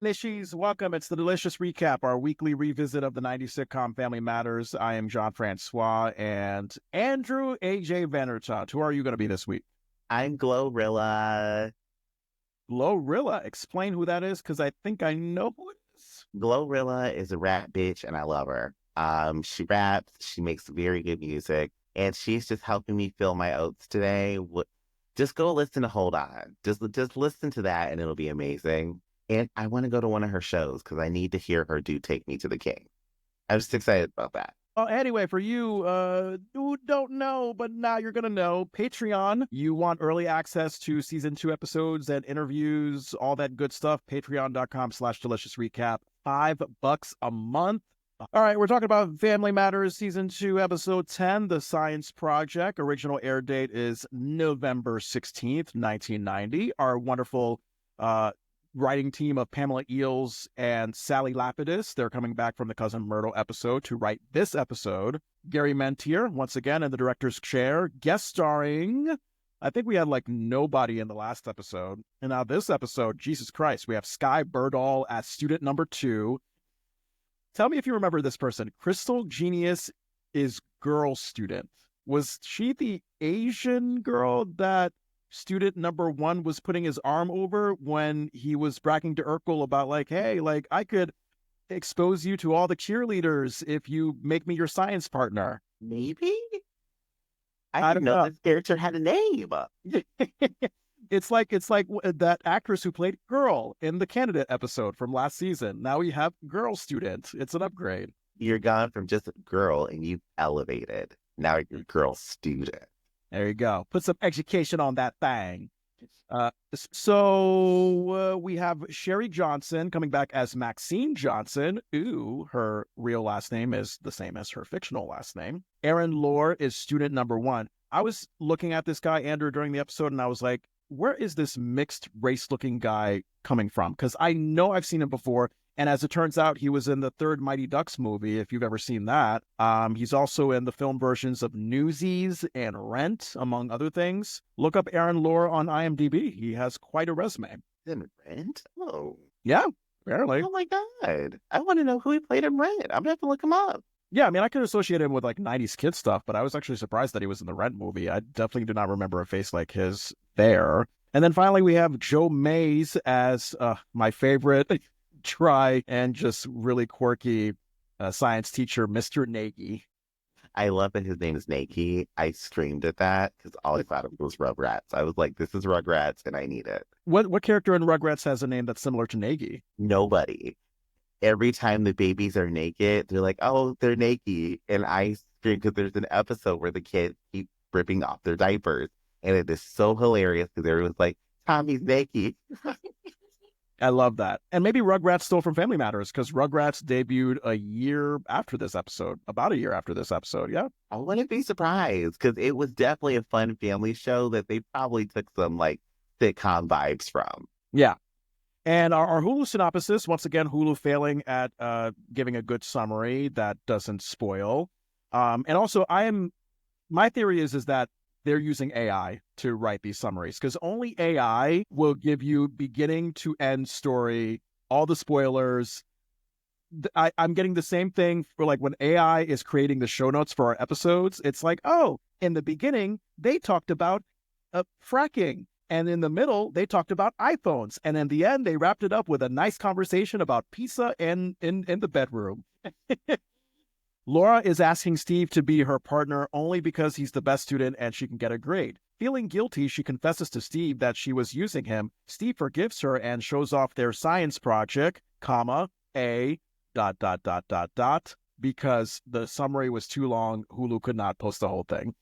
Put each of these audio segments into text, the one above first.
Nishies, welcome. It's the Delicious Recap, our weekly revisit of the 90s sitcom Family Matters. I am Jon Francois and Andrew Ajay Vandertunt. Who are you going to be this week? I'm Glorilla. Glorilla. Explain who that is, because I think I know who it is. Glorilla is a rap bitch, and I love her. She raps, she makes very good music, and she's just helping me fill my oats today. Just go listen to Hold On. Just listen to that, and it'll be amazing. And I want to go to one of her shows because I need to hear her do "Take Me to the King." I'm just excited about that. Well, anyway, for you who don't know, but now you're going to know, Patreon, you want early access to season 2 episodes and interviews, all that good stuff, patreon.com/delicious recap, $5 a month. All right, we're talking about Family Matters Season 2, Episode 10, The Science Project. Original air date is November 16th, 1990. Our wonderful writing team of Pamela Eels and Sally Lapidus. They're coming back from the Cousin Myrtle episode to write this episode. Gary Mentier, once again, in the director's chair, guest starring. I think we had like nobody in the last episode. And now this episode, Jesus Christ, we have Sky Birdall as student number 2. Tell me if you remember this person. Crystal Genius is girl student. Was she the Asian girl that student number 1 was putting his arm over when he was bragging to Urkel about like, hey, like I could expose you to all the cheerleaders if you make me your science partner? Maybe? I didn't know this character had a name. It's like that actress who played Girl in the Candidate episode from last season. Now we have Girl Student. It's an upgrade. You're gone from just a girl and you've elevated. Now you're Girl Student. There you go. Put some education on that thing. So we have Sherry Johnson coming back as Maxine Johnson. Ooh, her real last name is the same as her fictional last name. Aaron Lohr is student number 1. I was looking at this guy, Andrew, during the episode, and I was like, where is this mixed race looking guy coming from? Because I know I've seen him before. And as it turns out, he was in the third Mighty Ducks movie, if you've ever seen that. He's also in the film versions of Newsies and Rent, among other things. Look up Aaron Lohr on IMDb. He has quite a resume. In Rent? Oh. Yeah, apparently. Oh my God. I want to know who he played in Rent. I'm going to have to look him up. Yeah, I mean, I could associate him with like 90s kid stuff, but I was actually surprised that he was in the Rent movie. I definitely do not remember a face like his there. And then finally, we have Joe Mays as my favorite try and just really quirky science teacher, Mr. Nagy. I love that his name is Nagy. I screamed at that because all I thought of was Rugrats. I was like, this is Rugrats and I need it. What character in Rugrats has a name that's similar to Nagy? Nobody. Every time the babies are naked, they're like, oh, they're naked. And I scream because there's an episode where the kids keep ripping off their diapers. And it is so hilarious because everyone's like, Tommy's naked. I love that. And maybe Rugrats stole from Family Matters because Rugrats debuted a year after this episode, about a year after this episode. Yeah. I wouldn't be surprised because it was definitely a fun family show that they probably took some like sitcom vibes from. Yeah. And our Hulu synopsis, once again, Hulu failing at giving a good summary that doesn't spoil. And also, my theory is that they're using AI to write these summaries because only AI will give you beginning to end story, all the spoilers. I'm getting the same thing for like when AI is creating the show notes for our episodes. It's like, oh, in the beginning, they talked about fracking. And in the middle, they talked about iPhones. And in the end, they wrapped it up with a nice conversation about pizza in the bedroom. Laura is asking Steve to be her partner only because he's the best student and she can get a grade. Feeling guilty, she confesses to Steve that she was using him. Steve forgives her and shows off their science project, a ... because the summary was too long. Hulu could not post the whole thing.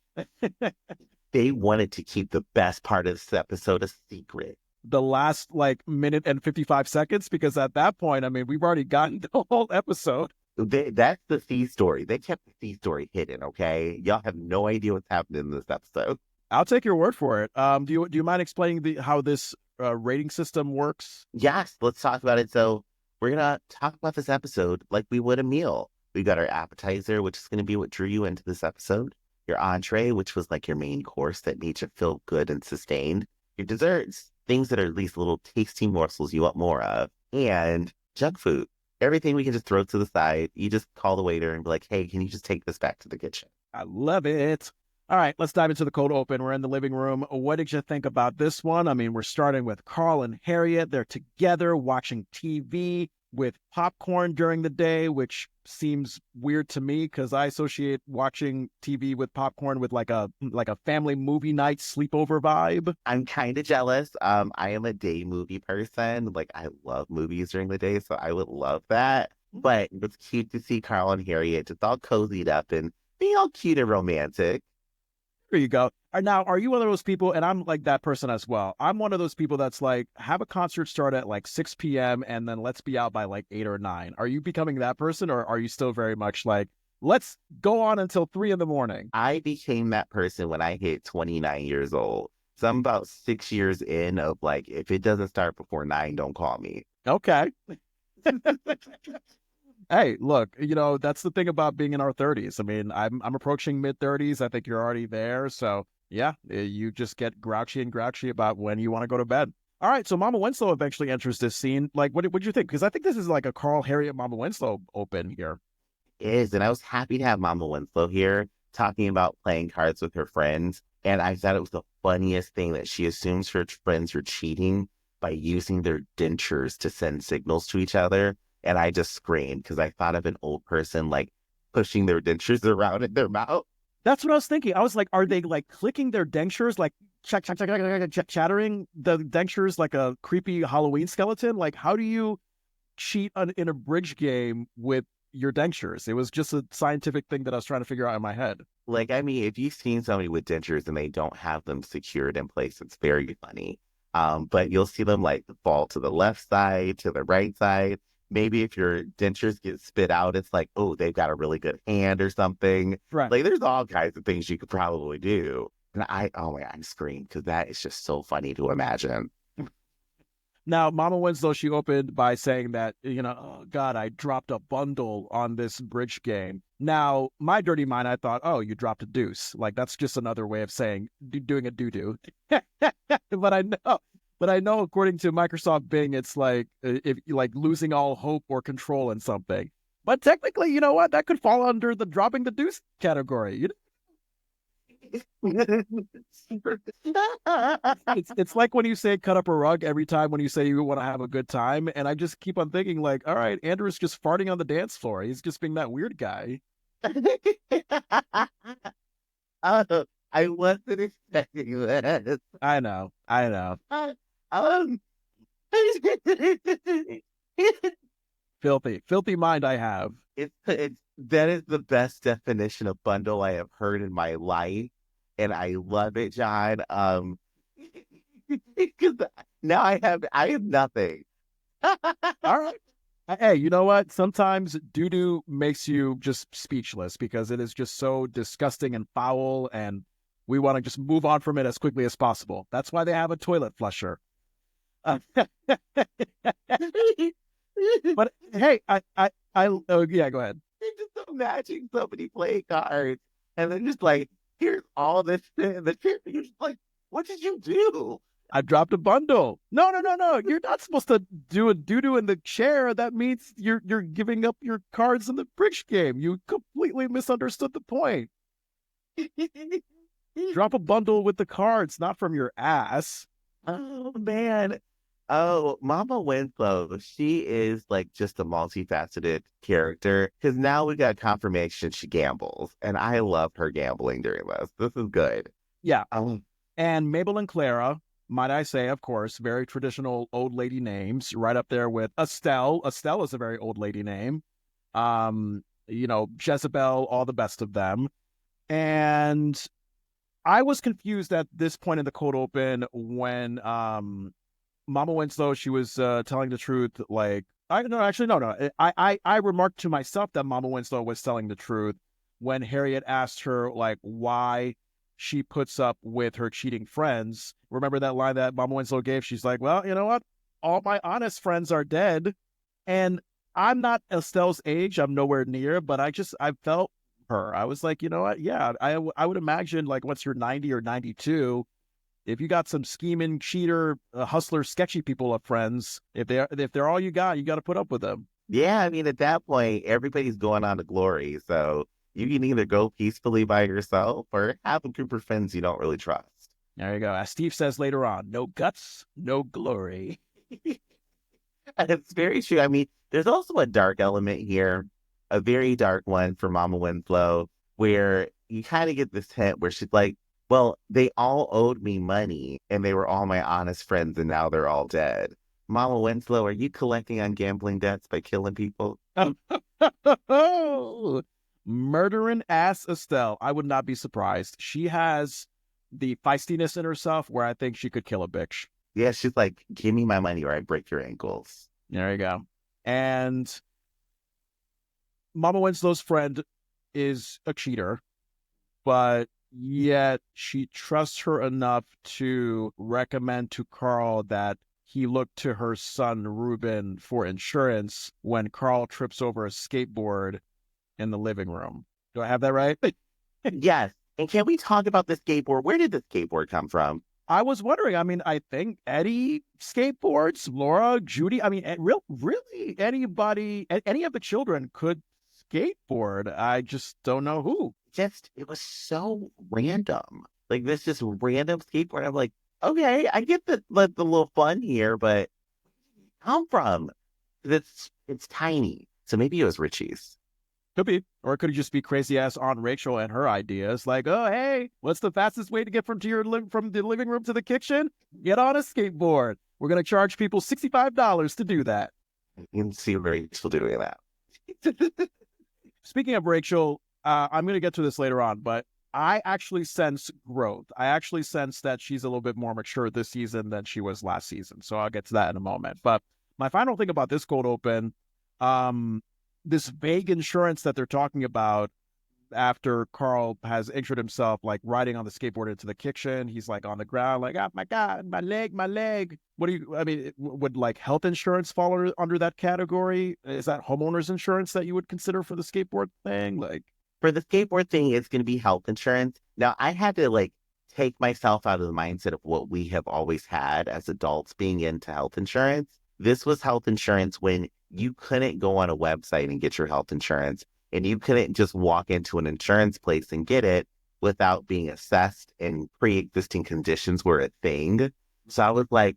They wanted to keep the best part of this episode a secret. The last like minute and 55 seconds, because at that point, I mean, we've already gotten the whole episode. That's the C story. They kept the C story hidden, okay? Y'all have no idea what's happening in this episode. I'll take your word for it. Do you mind explaining how this rating system works? Yes, let's talk about it. So we're going to talk about this episode like we would a meal. We got our appetizer, which is going to be what drew you into this episode. Your entree, which was like your main course that made you feel good and sustained. Your desserts, things that are at least little tasty morsels you want more of. and junk food. Everything we can just throw to the side. You just call the waiter and be like, hey, can you just take this back to the kitchen? I love it. All right, let's dive into the cold open. We're in the living room. What did you think about this one? I mean, we're starting with Carl and Harriet. They're together watching TV with popcorn during the day, which seems weird to me because I associate watching TV with popcorn with like a family movie night sleepover vibe. I'm kind of jealous. I am a day movie person. Like I love movies during the day, so I would love that. But it's cute to see Carl and Harriet just all cozied up and being all cute and romantic. There you go. Now, are you one of those people? And I'm like that person as well. I'm one of those people that's like, have a concert start at like 6 p.m. and then let's be out by like 8 or 9. Are you becoming that person, or are you still very much like, let's go on until 3 in the morning? I became that person when I hit 29 years old. So I'm about 6 years in of like, if it doesn't start before 9, don't call me. Okay. Hey, look, that's the thing about being in our 30s. I mean, I'm approaching mid 30s. I think you're already there. So yeah, you just get grouchy and grouchy about when you want to go to bed. All right, so Mama Winslow eventually enters this scene. Like, what did you think? Because I think this is like a Carl, Harriet, Mama Winslow open here. Is, and I was happy to have Mama Winslow here talking about playing cards with her friends. And I thought it was the funniest thing that she assumes her friends are cheating by using their dentures to send signals to each other. And I just screamed because I thought of an old person like pushing their dentures around in their mouth. That's what I was thinking. I was like, are they like clicking their dentures, like chattering the dentures like a creepy Halloween skeleton? Like, how do you cheat in a bridge game with your dentures? It was just a scientific thing that I was trying to figure out in my head. Like, I mean, if you've seen somebody with dentures and they don't have them secured in place, it's very funny. But you'll see them like fall to the left side, to the right side. Maybe if your dentures get spit out, it's like, oh, they've got a really good hand or something. Right. Like, there's all kinds of things you could probably do. And oh my God, I screamed because that is just so funny to imagine. Now, Mama Winslow, she opened by saying that, oh God, I dropped a bundle on this bridge game. Now, my dirty mind, I thought, oh, you dropped a deuce. Like, that's just another way of saying doing a doo-doo. But I know, according to Microsoft Bing, it's like if like losing all hope or control in something. But technically, you know what? That could fall under the dropping the deuce category. It's like when you say cut up a rug every time when you say you want to have a good time. And I just keep on thinking like, all right, Andrew's just farting on the dance floor. He's just being that weird guy. I wasn't expecting that. I know. Um, Filthy mind I have. it's that is the best definition of bundle I have heard in my life, and I love it, John. Because now I have nothing. All right. Hey, you know what? Sometimes doo-doo makes you just speechless because it is just so disgusting and foul, and we want to just move on from it as quickly as possible. That's why they have a toilet flusher. But hey, oh yeah, go ahead. Just imagine somebody playing cards and then just like, here's all this shit, and the shit, you're just like, what did you do? I dropped a bundle. No. You're not supposed to do a doo-doo in the chair. That means you're giving up your cards in the bridge game. You completely misunderstood the point. Drop a bundle with the cards, not from your ass. Oh man. Oh, Mama Winslow, she is like just a multifaceted character because now we got confirmation she gambles, and I love her gambling during this. This is good. Yeah. Um, And Mabel and Clara, might I say, of course, very traditional old lady names, right up there with Estelle. Estelle is a very old lady name. Jezebel, all the best of them. And I was confused at this point in the cold open when Mama Winslow, she was telling the truth. Like, no. I remarked to myself that Mama Winslow was telling the truth when Harriet asked her like why she puts up with her cheating friends. Remember that line that Mama Winslow gave? She's like, well, you know what? All my honest friends are dead. And I'm not Estelle's age. I'm nowhere near, but I felt her. I was like, you know what? Yeah, I would imagine like once you're 90 or 92, if you got some scheming, cheater, hustler, sketchy people of friends, if they're all you got to put up with them. Yeah, I mean, at that point, everybody's going on to glory. So you can either go peacefully by yourself or have a group of friends you don't really trust. There you go. As Steve says later on, no guts, no glory. And it's very true. I mean, there's also a dark element here, a very dark one for Mama Winslow, where you kind of get this hint where she's like, well, they all owed me money and they were all my honest friends and now they're all dead. Mama Winslow, are you collecting on gambling debts by killing people? Murdering ass Estelle. I would not be surprised. She has the feistiness in herself where I think she could kill a bitch. Yeah, she's like, give me my money or I break your ankles. There you go. And Mama Winslow's friend is a cheater, but yet she trusts her enough to recommend to Carl that he look to her son Ruben for insurance when Carl trips over a skateboard in the living room. Do I have that right? Yes. And can we talk about the skateboard? Where did the skateboard come from? I was wondering. I mean, I think Eddie skateboards, Laura, Judy. I mean, really, anybody, any of the children could skateboard. I just don't know who. It was so random. Like this just random skateboard. I'm like, okay, I get the little fun here, but come from? It's tiny. So maybe it was Richie's. Could be. Or it could just be crazy ass Aunt Rachel and her ideas. Like, oh, hey, what's the fastest way to get from the living room to the kitchen? Get on a skateboard. We're going to charge people $65 to do that. You can see Rachel doing that. Speaking of Rachel, I'm going to get to this later on, but I actually sense growth. I actually sense that she's a little bit more mature this season than she was last season. So I'll get to that in a moment. But my final thing about this cold open, this vague insurance that they're talking about after Carl has injured himself, like riding on the skateboard into the kitchen. He's like on the ground, like, oh my God, my leg. Would like health insurance fall under that category? Is that homeowner's insurance that you would consider for the skateboard thing? Like, for the skateboard thing, it's going to be health insurance. Now, I had to like take myself out of the mindset of what we have always had as adults being into health insurance. This was health insurance when you couldn't go on a website and get your health insurance, and you couldn't just walk into an insurance place and get it without being assessed, and pre-existing conditions were a thing. So I was like,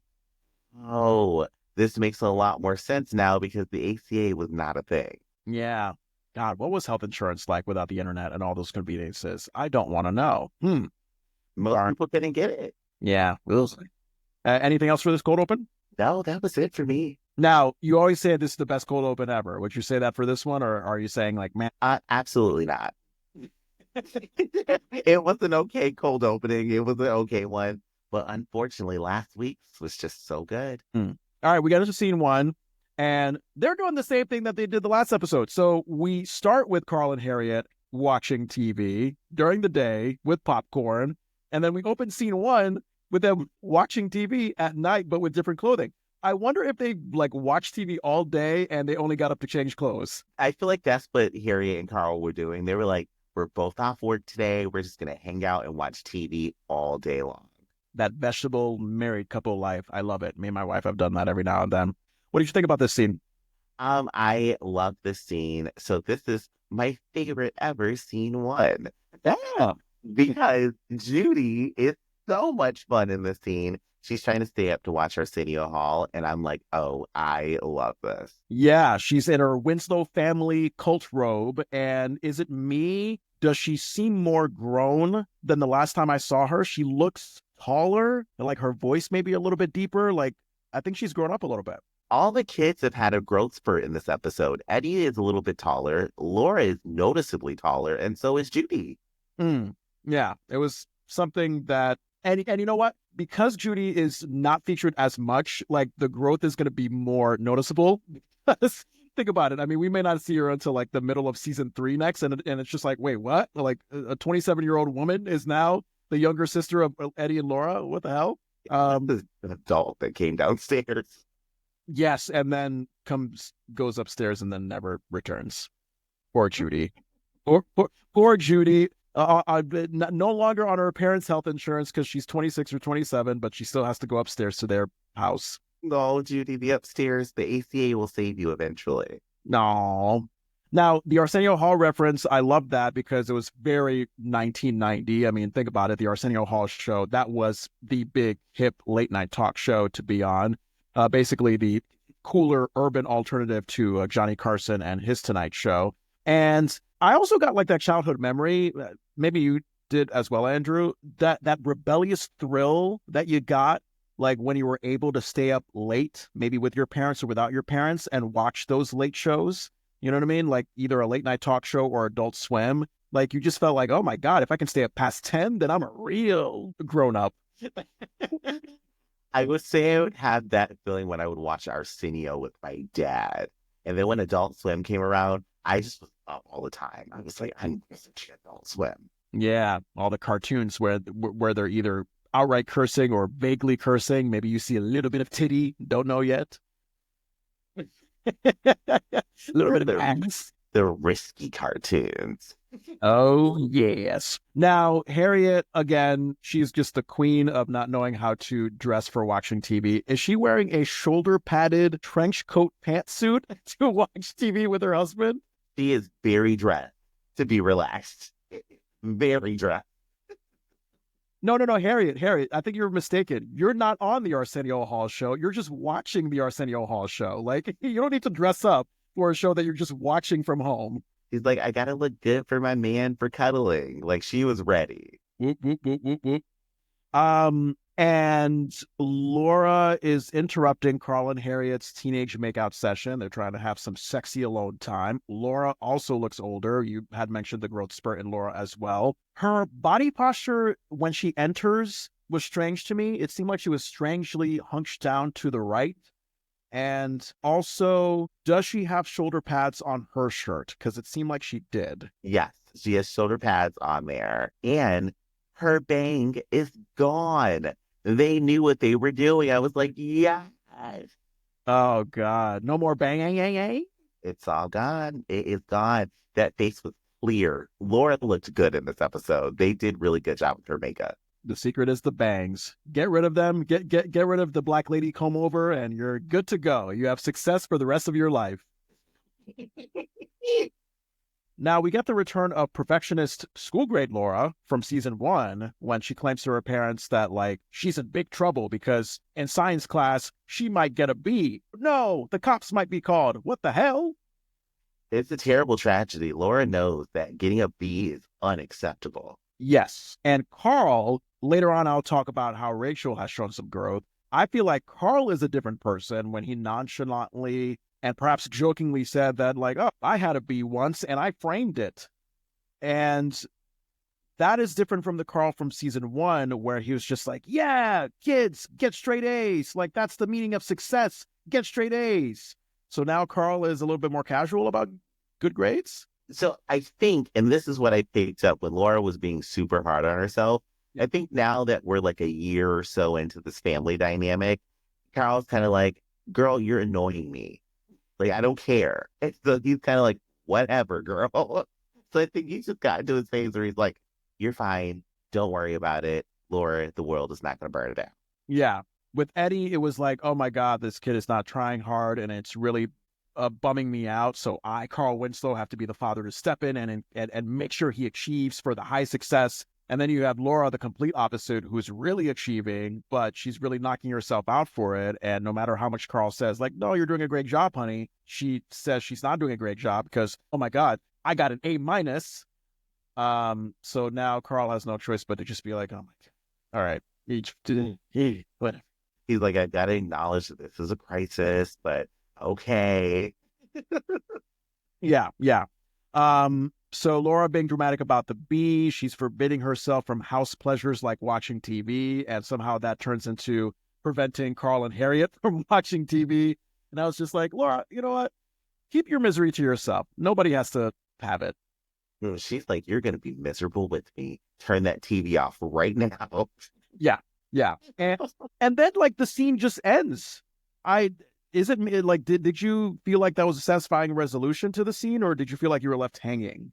oh, this makes a lot more sense now because the ACA was not a thing. Yeah. God, what was health insurance like without the internet and all those conveniences? I don't want to know. Most people couldn't get it. Yeah. Anything else for this cold open? No, that was it for me. Now, you always say this is the best cold open ever. Would you say that for this one, or are you saying like, man? Absolutely not. It was an okay cold opening. It was an okay one. But unfortunately, last week's was just so good. All right, we got into scene one, and they're doing the same thing that they did the last episode. So we start with Carl and Harriet watching TV during the day with popcorn, and then we open scene one with them watching TV at night, but with different clothing. I wonder if they like watch TV all day and they only got up to change clothes. I feel like that's what Harriet and Carl were doing. They were like, we're both off work today. We're just going to hang out and watch TV all day long. That vegetable married couple life. I love it. Me and my wife have done that every now and then. What did you think about this scene? I love this scene. So this is my favorite ever scene one. Yeah, because Judy is so much fun in this scene. She's trying to stay up to watch Arsenio Hall, and I'm like, oh, I love this. Yeah, she's in her Winslow family cult robe, and is it me? Does she seem more grown than the last time I saw her? She looks taller, and like her voice maybe a little bit deeper. Like, I think she's grown up a little bit. All the kids have had a growth spurt in this episode. Eddie is a little bit taller. Laura is noticeably taller, and so is Judy. Yeah, it was something that, and you know what? Because Judy is not featured as much, like the growth is going to be more noticeable. Think about it. I mean, we may not see her until like the middle of season 3 next, and it's just like, wait, what? Like a 27-year-old woman is now the younger sister of Eddie and Laura? What the hell? This is an adult that came downstairs. Yes, and then goes upstairs and then never returns. Poor Judy. Poor Judy. No longer on her parents' health insurance because she's 26 or 27, but she still has to go upstairs to their house. No, Judy, the upstairs, the ACA will save you eventually. No. Now, the Arsenio Hall reference, I love that because it was very 1990. I mean, think about it. The Arsenio Hall show, that was the big, hip late night talk show to be on. Basically, the cooler urban alternative to Johnny Carson and his Tonight Show. And I also got like that childhood memory. Maybe you did as well, Andrew. That rebellious thrill that you got like when you were able to stay up late, maybe with your parents or without your parents, and watch those late shows. You know what I mean? Like either a late night talk show or Adult Swim. Like you just felt like, oh my God, if I can stay up past 10, then I'm a real grown up. I would say I would have that feeling when I would watch Arsenio with my dad. And then when Adult Swim came around, I just was up all the time. I was like, I'm such Adult Swim. Yeah, all the cartoons where they're either outright cursing or vaguely cursing. Maybe you see a little bit of titty, don't know yet. A little bit of ass. The risky cartoons. Oh, yes. Now, Harriet, again, she's just the queen of not knowing how to dress for watching TV. Is she wearing a shoulder-padded trench coat pantsuit to watch TV with her husband? She is very dressed to be relaxed. Very dressed. No, Harriet, I think you're mistaken. You're not on the Arsenio Hall show. You're just watching the Arsenio Hall show. Like, you don't need to dress up for a show that you're just watching from home. He's like, I gotta look good for my man for cuddling. Like, she was ready. Whoop, whoop, whoop, whoop, whoop. And Laura is interrupting Carl and Harriet's teenage makeout session. They're trying to have some sexy alone time. Laura also looks older. You had mentioned the growth spurt in Laura as well. Her body posture when she enters was strange to me. It seemed like she was strangely hunched down to the right. And also, does she have shoulder pads on her shirt? Because it seemed like she did. Yes, she has shoulder pads on there. And her bang is gone. They knew what they were doing. I was like, yes. Oh, God. No more bang. It's all gone. It is gone. That face was clear. Laura looked good in this episode. They did really good job with her makeup. The secret is the bangs. Get rid of them. Get rid of the black lady comb over, and you're good to go. You have success for the rest of your life. Now, we get the return of perfectionist school grade Laura from season 1 when she claims to her parents that, like, she's in big trouble because in science class, she might get a B. No, the cops might be called. What the hell? It's a terrible tragedy. Laura knows that getting a B is unacceptable. Yes. And Carl, later on, I'll talk about how Rachel has shown some growth. I feel like Carl is a different person when he nonchalantly and perhaps jokingly said that, like, oh, I had a B once and I framed it. And that is different from the Carl from season 1, where he was just like, yeah, kids, get straight A's. Like, that's the meaning of success. Get straight A's. So now Carl is a little bit more casual about good grades. So I think, and this is what I picked up when Laura was being super hard on herself. I think now that we're like a year or so into this family dynamic, Carl's kind of like, girl, you're annoying me. Like, I don't care. And so he's kind of like, whatever, girl. So I think he's just got into his phase where he's like, you're fine. Don't worry about it. Laura, the world is not going to burn it down. Yeah. With Eddie, it was like, oh my God, this kid is not trying hard and it's really bumming me out. So I, Carl Winslow, have to be the father to step in and make sure he achieves for the high success. And then you have Laura, the complete opposite, who's really achieving, but she's really knocking herself out for it. And no matter how much Carl says, like, no, you're doing a great job, honey, she says she's not doing a great job because, oh my God, I got an A minus. So now Carl has no choice but to just be like, oh my God, all right, whatever. He's like, I got to acknowledge that this is a crisis, but okay. Yeah. So Laura being dramatic about the B, she's forbidding herself from house pleasures like watching TV, and somehow that turns into preventing Carl and Harriet from watching TV. And I was just like, Laura, you know what? Keep your misery to yourself. Nobody has to have it. She's like, you're going to be miserable with me. Turn that TV off right now. Yeah. And then like the scene just ends. Did you feel like that was a satisfying resolution to the scene, or did you feel like you were left hanging?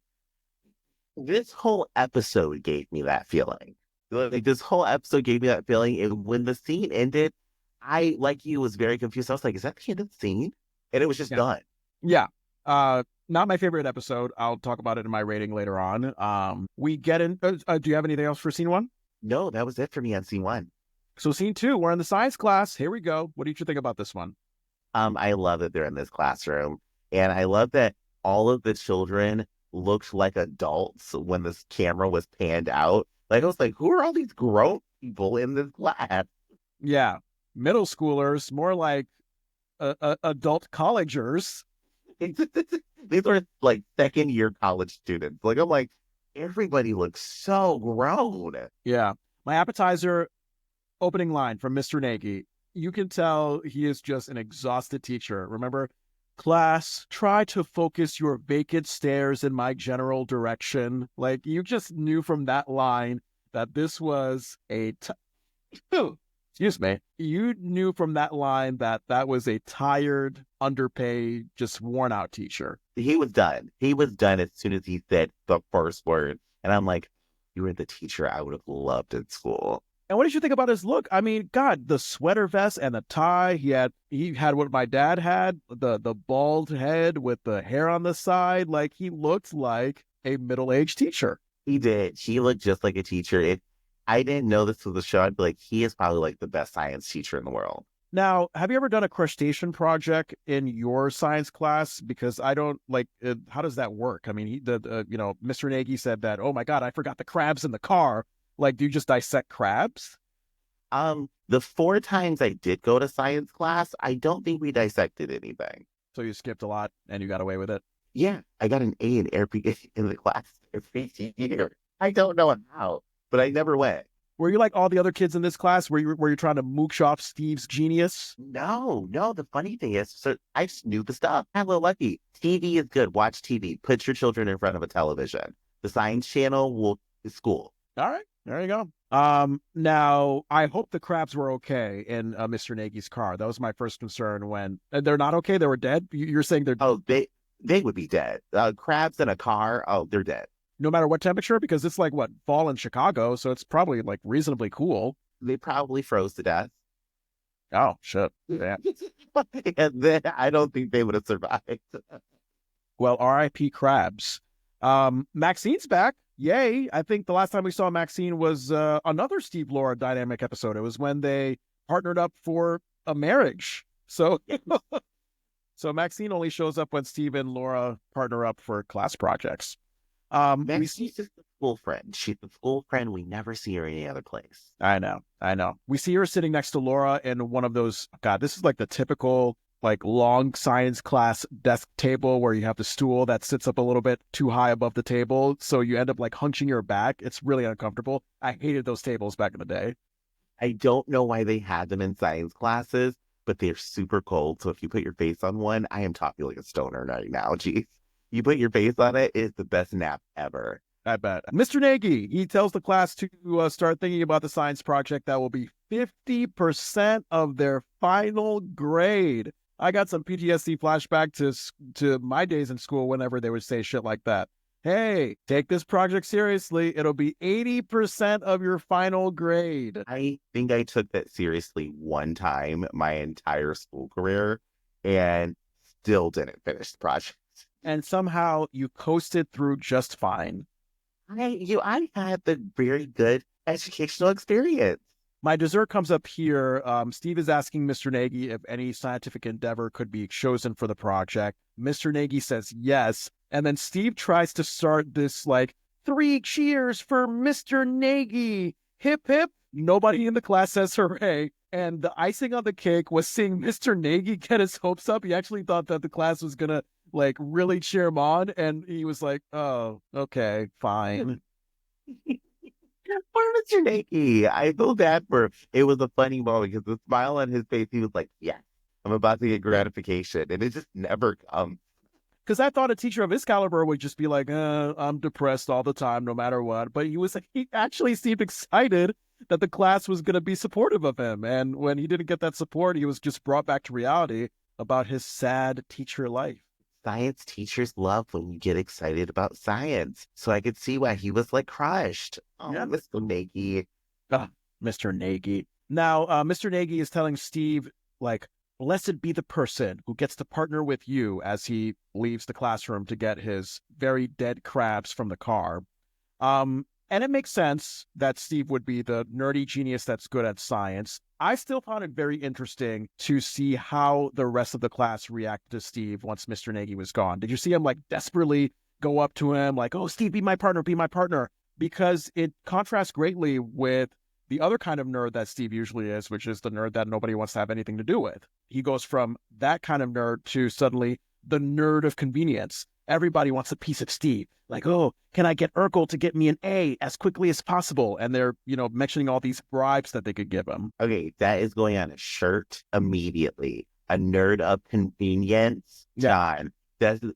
This whole episode gave me that feeling. Like this whole episode gave me that feeling. And when the scene ended, I, like you, was very confused. I was like, is that the end of the scene? And it was just Yeah. done. Yeah. Not my favorite episode. I'll talk about it in my rating later on. We get in. Do you have anything else for scene one? No, that was it for me on scene one. So scene two, we're in the science class. Here we go. What did you think about this one? I love that they're in this classroom. And I love that all of the children looked like adults when this camera was panned out. Like, I was like, who are all these grown people in this class? Yeah, middle schoolers, more like adult collegers. These are like second year college students. Like, I'm like, everybody looks so grown. Yeah. My appetizer opening line from Mr. Nagy. You can tell he is just an exhausted teacher. Remember, class, try to focus your vacant stares in my general direction. Like, you just knew from that line that this was excuse me. You knew from that line that that was a tired, underpaid, just worn out teacher. He was done. He was done as soon as he said the first word. And I'm like, you were the teacher I would have loved in school. And what did you think about his look? I mean, God, the sweater vest and the tie. He had what my dad had, the bald head with the hair on the side. Like, he looked like a middle-aged teacher. He did. He looked just like a teacher. If I didn't know this was a show, I'd be like, he is probably like the best science teacher in the world. Now, have you ever done a crustacean project in your science class? Because I don't like. How does that work? I mean, Mr. Nagy said that. Oh my God, I forgot the crabs in the car. Like, do you just dissect crabs? The 4 times I did go to science class, I don't think we dissected anything. So you skipped a lot and you got away with it. Yeah, I got an A in every in the class every year. I don't know how, but I never went. Were you like all the other kids in this class? Were you trying to mooch off Steve's genius? No, no. The funny thing is, so I just knew the stuff. I'm a little lucky. TV is good. Watch TV. Put your children in front of a television. The science channel will is school. All right, there you go. Now I hope the crabs were okay in Mr. Nagy's car. That was my first concern. When they're not okay, they were dead. You're saying they're Oh, they would be dead. Crabs in a car. Oh, they're dead. no matter what temperature, because it's like what fall in Chicago, so it's probably like reasonably cool. They probably froze to death. Oh shit! Yeah. And then I don't think they would have survived. Well, R.I.P. crabs. Maxine's back. Yay! I think the last time we saw Maxine was another Steve Laura dynamic episode. It was when they partnered up for a marriage. So, so Maxine only shows up when Steve and Laura partner up for class projects. She's just a school friend. She's a school friend. We never see her any other place. I know. We see her sitting next to Laura in one of those. God, this is like the typical like long science class desk table where you have the stool that sits up a little bit too high above the table, so you end up like hunching your back. It's really uncomfortable. I hated those tables back in the day. I don't know why they had them in science classes, but they're super cold. So if you put your face on one, I am talking like a stoner right now. Geez. You put your face on it, it's the best nap ever. I bet. Mr. Nagy, he tells the class to start thinking about the science project that will be 50% of their final grade. I got some PTSD flashback to my days in school whenever they would say shit like that. Hey, take this project seriously. It'll be 80% of your final grade. I think I took that seriously one time my entire school career and still didn't finish the project. And somehow you coasted through just fine. I had the very good educational experience. My dessert comes up here. Steve is asking Mr. Nagy if any scientific endeavor could be chosen for the project. Mr. Nagy says yes. And then Steve tries to start this like 3 cheers for Mr. Nagy. Hip, hip. Nobody in the class says hooray. And the icing on the cake was seeing Mr. Nagy get his hopes up. He actually thought that the class was going to like really cheer him on. And he was like, oh, okay, fine. Poor Mr. Nagy. I feel bad for him. It was a funny moment because the smile on his face, he was like, yes, I'm about to get gratification. And it just never comes. Because I thought a teacher of his caliber would just be like, I'm depressed all the time, no matter what. But he actually seemed excited that the class was going to be supportive of him. And when he didn't get that support, he was just brought back to reality about his sad teacher life. science teachers love when you get excited about science. So I could see why he was like crushed. Oh, Yeah. Mr. Nagy. Ah, Mr. Nagy. Now, Mr. Nagy is telling Steve, like, blessed be the person who gets to partner with you as he leaves the classroom to get his very dead crabs from the car. And it makes sense that Steve would be the nerdy genius that's good at science. I still found it very interesting to see how the rest of the class reacted to Steve once Mr. Nagy was gone. Did you see him like desperately go up to him like, oh, Steve, be my partner, be my partner? Because it contrasts greatly with the other kind of nerd that Steve usually is, which is the nerd that nobody wants to have anything to do with. He goes from that kind of nerd to suddenly the nerd of convenience. Everybody wants a piece of Steve. Like, oh, can I get Urkel to get me an A as quickly as possible? And they're, mentioning all these bribes that they could give him. Okay, that is going on a shirt immediately. A nerd of convenience. John,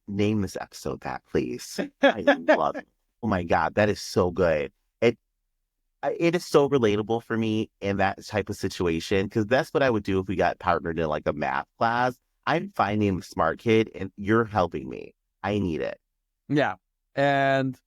name this episode that, please. I love it. Oh my God, that is so good. It is so relatable for me in that type of situation, because that's what I would do if we got partnered in like a math class. I'm finding the smart kid and you're helping me. I need it. Yeah. And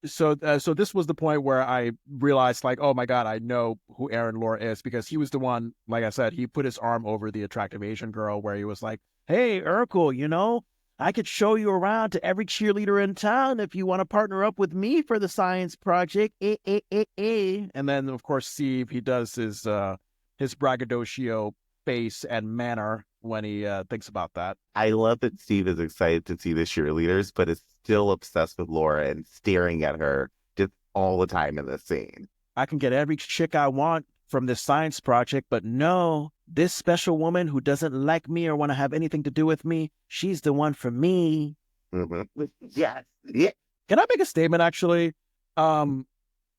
so this was the point where I realized, like, oh my God, I know who Aaron Lore is, because he was the one, like I said, he put his arm over the attractive Asian girl where he was like, hey, Urkel, I could show you around to every cheerleader in town if you want to partner up with me for the science project. And then, of course, Steve, he does his braggadocio face and manner when he thinks about that. I love that Steve is excited to see the cheerleaders, but is still obsessed with Laura and staring at her just all the time in this scene. I can get every chick I want from this science project, but no, this special woman who doesn't like me or want to have anything to do with me, she's the one for me. Mm-hmm. Yes. Yeah. Can I make a statement, actually? How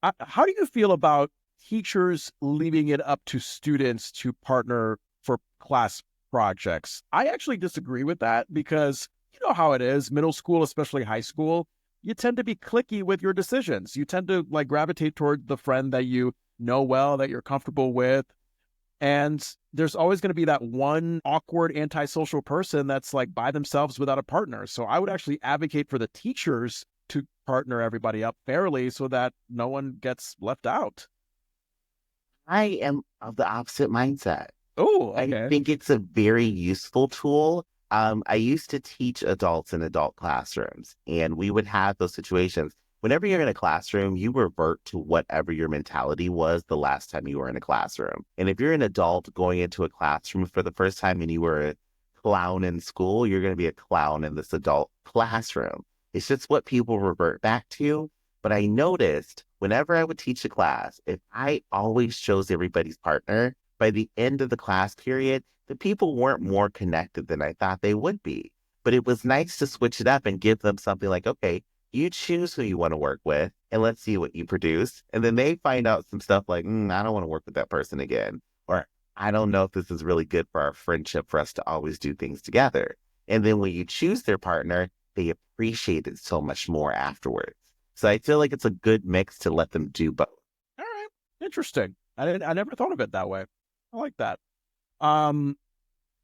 do you feel about teachers leaving it up to students to partner for class projects? I actually disagree with that, because you know how it is, middle school, especially high school, you tend to be cliquey with your decisions. You tend to like gravitate toward the friend that you know well, that you're comfortable with. And there's always going to be that one awkward antisocial person that's like by themselves without a partner. So I would actually advocate for the teachers to partner everybody up fairly so that no one gets left out. I am of the opposite mindset. Oh, okay. I think it's a very useful tool. I used to teach adults in adult classrooms, and we would have those situations. Whenever you're in a classroom, you revert to whatever your mentality was the last time you were in a classroom. And if you're an adult going into a classroom for the first time and you were a clown in school, you're going to be a clown in this adult classroom. It's just what people revert back to. But I noticed whenever I would teach a class, if I always chose everybody's partner, by the end of the class period, the people weren't more connected than I thought they would be. But it was nice to switch it up and give them something like, okay, you choose who you want to work with, and let's see what you produce. And then they find out some stuff like, I don't want to work with that person again. Or I don't know if this is really good for our friendship for us to always do things together. And then when you choose their partner, they appreciate it so much more afterwards. So I feel like it's a good mix to let them do both. All right. Interesting. I never thought of it that way. I like that.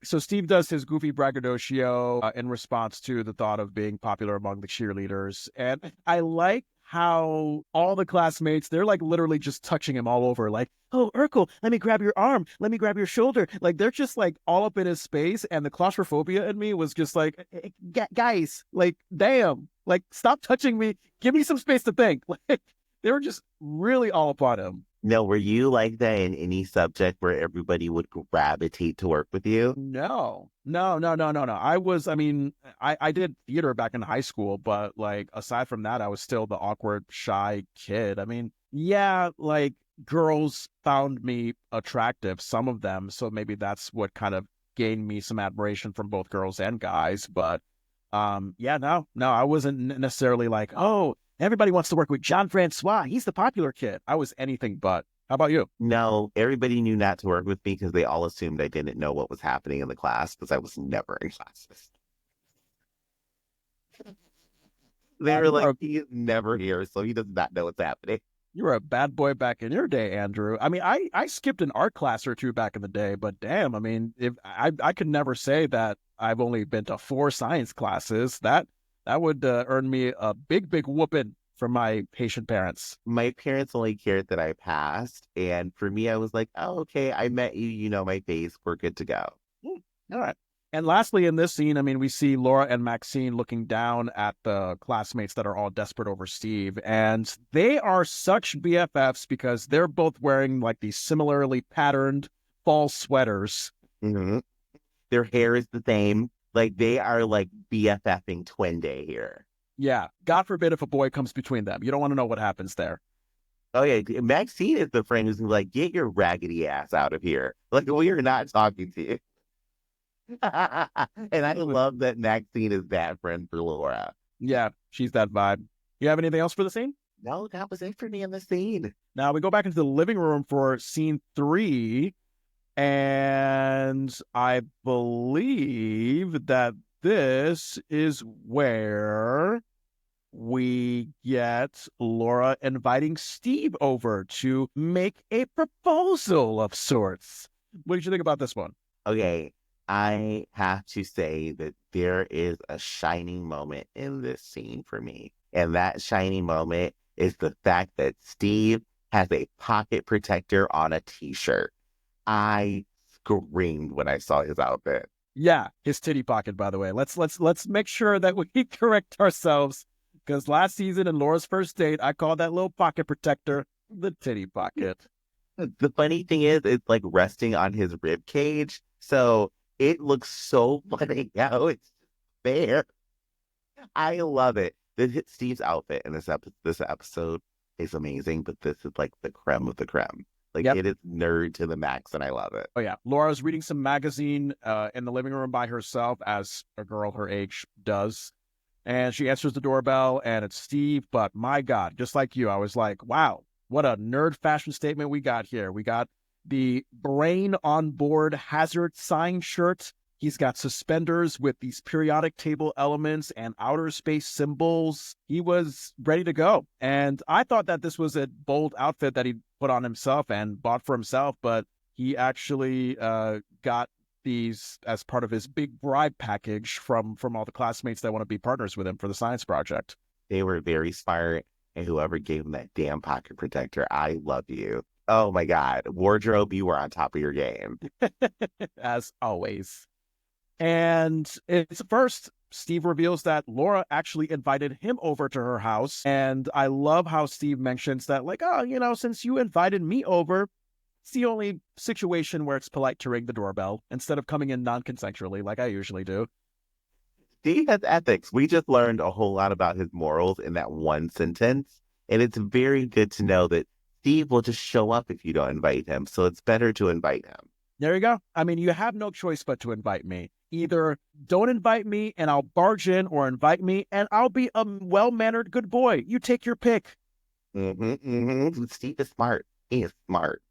So Steve does his goofy braggadocio in response to the thought of being popular among the cheerleaders. And I like how all the classmates, they're like literally just touching him all over. Like, oh, Urkel, let me grab your arm. Let me grab your shoulder. Like, they're just like all up in his space. And the claustrophobia in me was just like, hey, guys, like, damn, like, stop touching me. Give me some space to think. Like, they were just really all upon him. No, were you like that in any subject where everybody would gravitate to work with you? No. I did theater back in high school, but like, aside from that, I was still the awkward, shy kid. I mean, yeah, like girls found me attractive, some of them. So maybe that's what kind of gained me some admiration from both girls and guys. But no, I wasn't necessarily like, oh, everybody wants to work with Jon Francois. He's the popular kid. I was anything but. How about you? No, everybody knew not to work with me because they all assumed I didn't know what was happening in the class because I was never in classes. They were like, he is never here, so he does not know what's happening. You were a bad boy back in your day, Andrew. I mean, I skipped an art class or two back in the day, but damn, I mean, if I could never say that I've only been to 4 science classes. That would earn me a big whooping from my patient parents. My parents only cared that I passed. And for me, I was like, oh, okay, I met you. You know my face. We're good to go. All right. And lastly, in this scene, I mean, we see Laura and Maxine looking down at the classmates that are all desperate over Steve. And they are such BFFs because they're both wearing like these similarly patterned fall sweaters. Mm-hmm. Their hair is the same. Like they are like BFFing twin day here. Yeah. God forbid if a boy comes between them. You don't want to know what happens there. Oh, yeah. Maxine is the friend who's like, get your raggedy ass out of here. Like, we are not talking to you. And I love that Maxine is that friend for Laura. Yeah, she's that vibe. You have anything else for the scene? No, that was it for me in the scene. Now we go back into the living room for scene 3. And I believe that this is where we get Laura inviting Steve over to make a proposal of sorts. What did you think about this one? Okay, I have to say that there is a shining moment in this scene for me. And that shining moment is the fact that Steve has a pocket protector on a t-shirt. I screamed when I saw his outfit. Yeah, his titty pocket, by the way. Let's make sure that we correct ourselves, because last season in Laura's first date, I called that little pocket protector the titty pocket. The funny thing is, it's like resting on his rib cage, so it looks so funny how it's there. I love it. Steve's outfit in this episode is amazing, but this is like the creme of the creme. Like, It is nerd to the max, and I love it. Oh, yeah. Laura's reading some magazine in the living room by herself, as a girl her age does. And she answers the doorbell, and it's Steve. But my God, just like you, I was like, wow, what a nerd fashion statement we got here. We got the brain on board hazard sign shirt. He's got suspenders with these periodic table elements and outer space symbols. He was ready to go. And I thought that this was a bold outfit that he put on himself and bought for himself, but he actually got these as part of his big bribe package from all the classmates that want to be partners with him for the science project. They were very smart, and whoever gave him that damn pocket protector, I love you. Oh my God. Wardrobe, you were on top of your game. As always. And it's first, Steve reveals that Laura actually invited him over to her house. And I love how Steve mentions that, like, oh, since you invited me over, it's the only situation where it's polite to ring the doorbell instead of coming in non-consensually like I usually do. Steve has ethics. We just learned a whole lot about his morals in that one sentence. And it's very good to know that Steve will just show up if you don't invite him. So it's better to invite him. There you go. I mean, you have no choice but to invite me. Either don't invite me and I'll barge in, or invite me and I'll be a well-mannered good boy. You take your pick. Steve is smart. He is smart.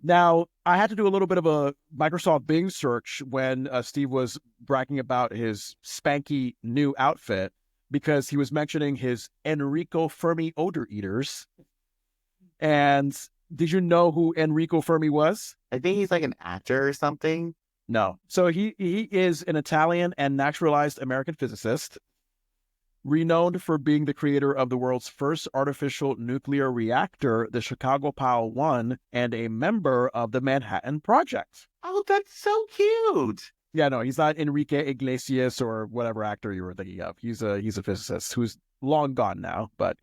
Now, I had to do a little bit of a Microsoft Bing search when Steve was bragging about his spanky new outfit, because he was mentioning his Enrico Fermi odor eaters. And did you know who Enrico Fermi was? I think he's like an actor or something. No. So he is an Italian and naturalized American physicist, renowned for being the creator of the world's first artificial nuclear reactor, the Chicago Power 1, and a member of the Manhattan Project. Oh, that's so cute. Yeah, no, he's not Enrique Iglesias or whatever actor you were thinking of. He's a physicist who's long gone now, but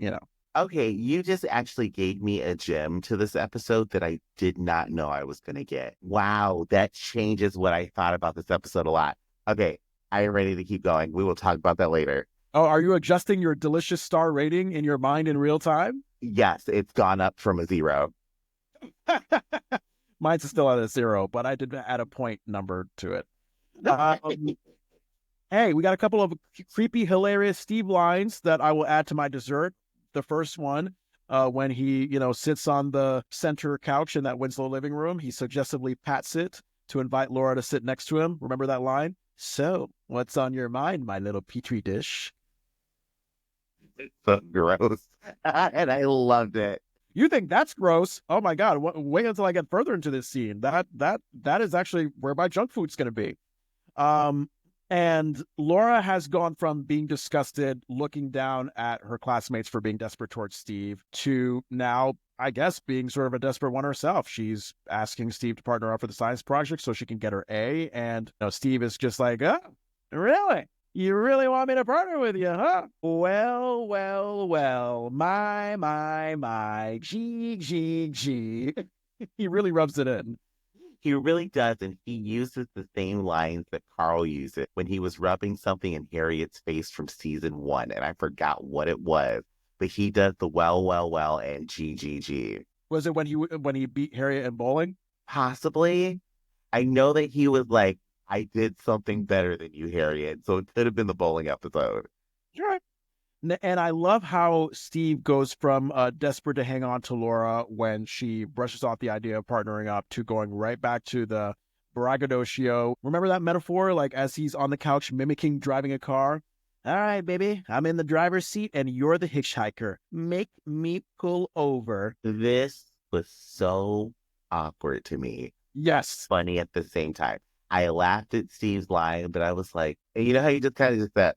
Okay, you just actually gave me a gem to this episode that I did not know I was going to get. Wow, that changes what I thought about this episode a lot. Okay, I am ready to keep going. We will talk about that later. Oh, are you adjusting your delicious star rating in your mind in real time? Yes, it's gone up from a 0. Mine's still at a 0, but I did add a point number to it. Hey, we got a couple of creepy, hilarious Steve lines that I will add to my dessert. The first one, when he, sits on the center couch in that Winslow living room, he suggestively pats it to invite Laura to sit next to him. Remember that line? So, what's on your mind, my little petri dish? It's so gross. And I loved it. You think that's gross? Oh my God! Wait until I get further into this scene. That is actually where my junk food's going to be. And Laura has gone from being disgusted, looking down at her classmates for being desperate towards Steve, to now, I guess, being sort of a desperate one herself. She's asking Steve to partner up for the science project so she can get her A. And Steve is just like, oh, really? You really want me to partner with you, huh? Well, well, well. My. Gee. He really rubs it in. He really does, and he uses the same lines that Carl used it when he was rubbing something in Harriet's face from season 1, and I forgot what it was, but he does the well, and G. Was it when he beat Harriet in bowling? Possibly. I know that he was like, I did something better than you, Harriet, so it could have been the bowling episode. Sure. And I love how Steve goes from desperate to hang on to Laura when she brushes off the idea of partnering up to going right back to the braggadocio. Remember that metaphor? Like as he's on the couch mimicking driving a car. All right, baby, I'm in the driver's seat and you're the hitchhiker. Make me pull over. This was so awkward to me. Yes. Funny at the same time. I laughed at Steve's line, but I was like, you know how you just kind of just that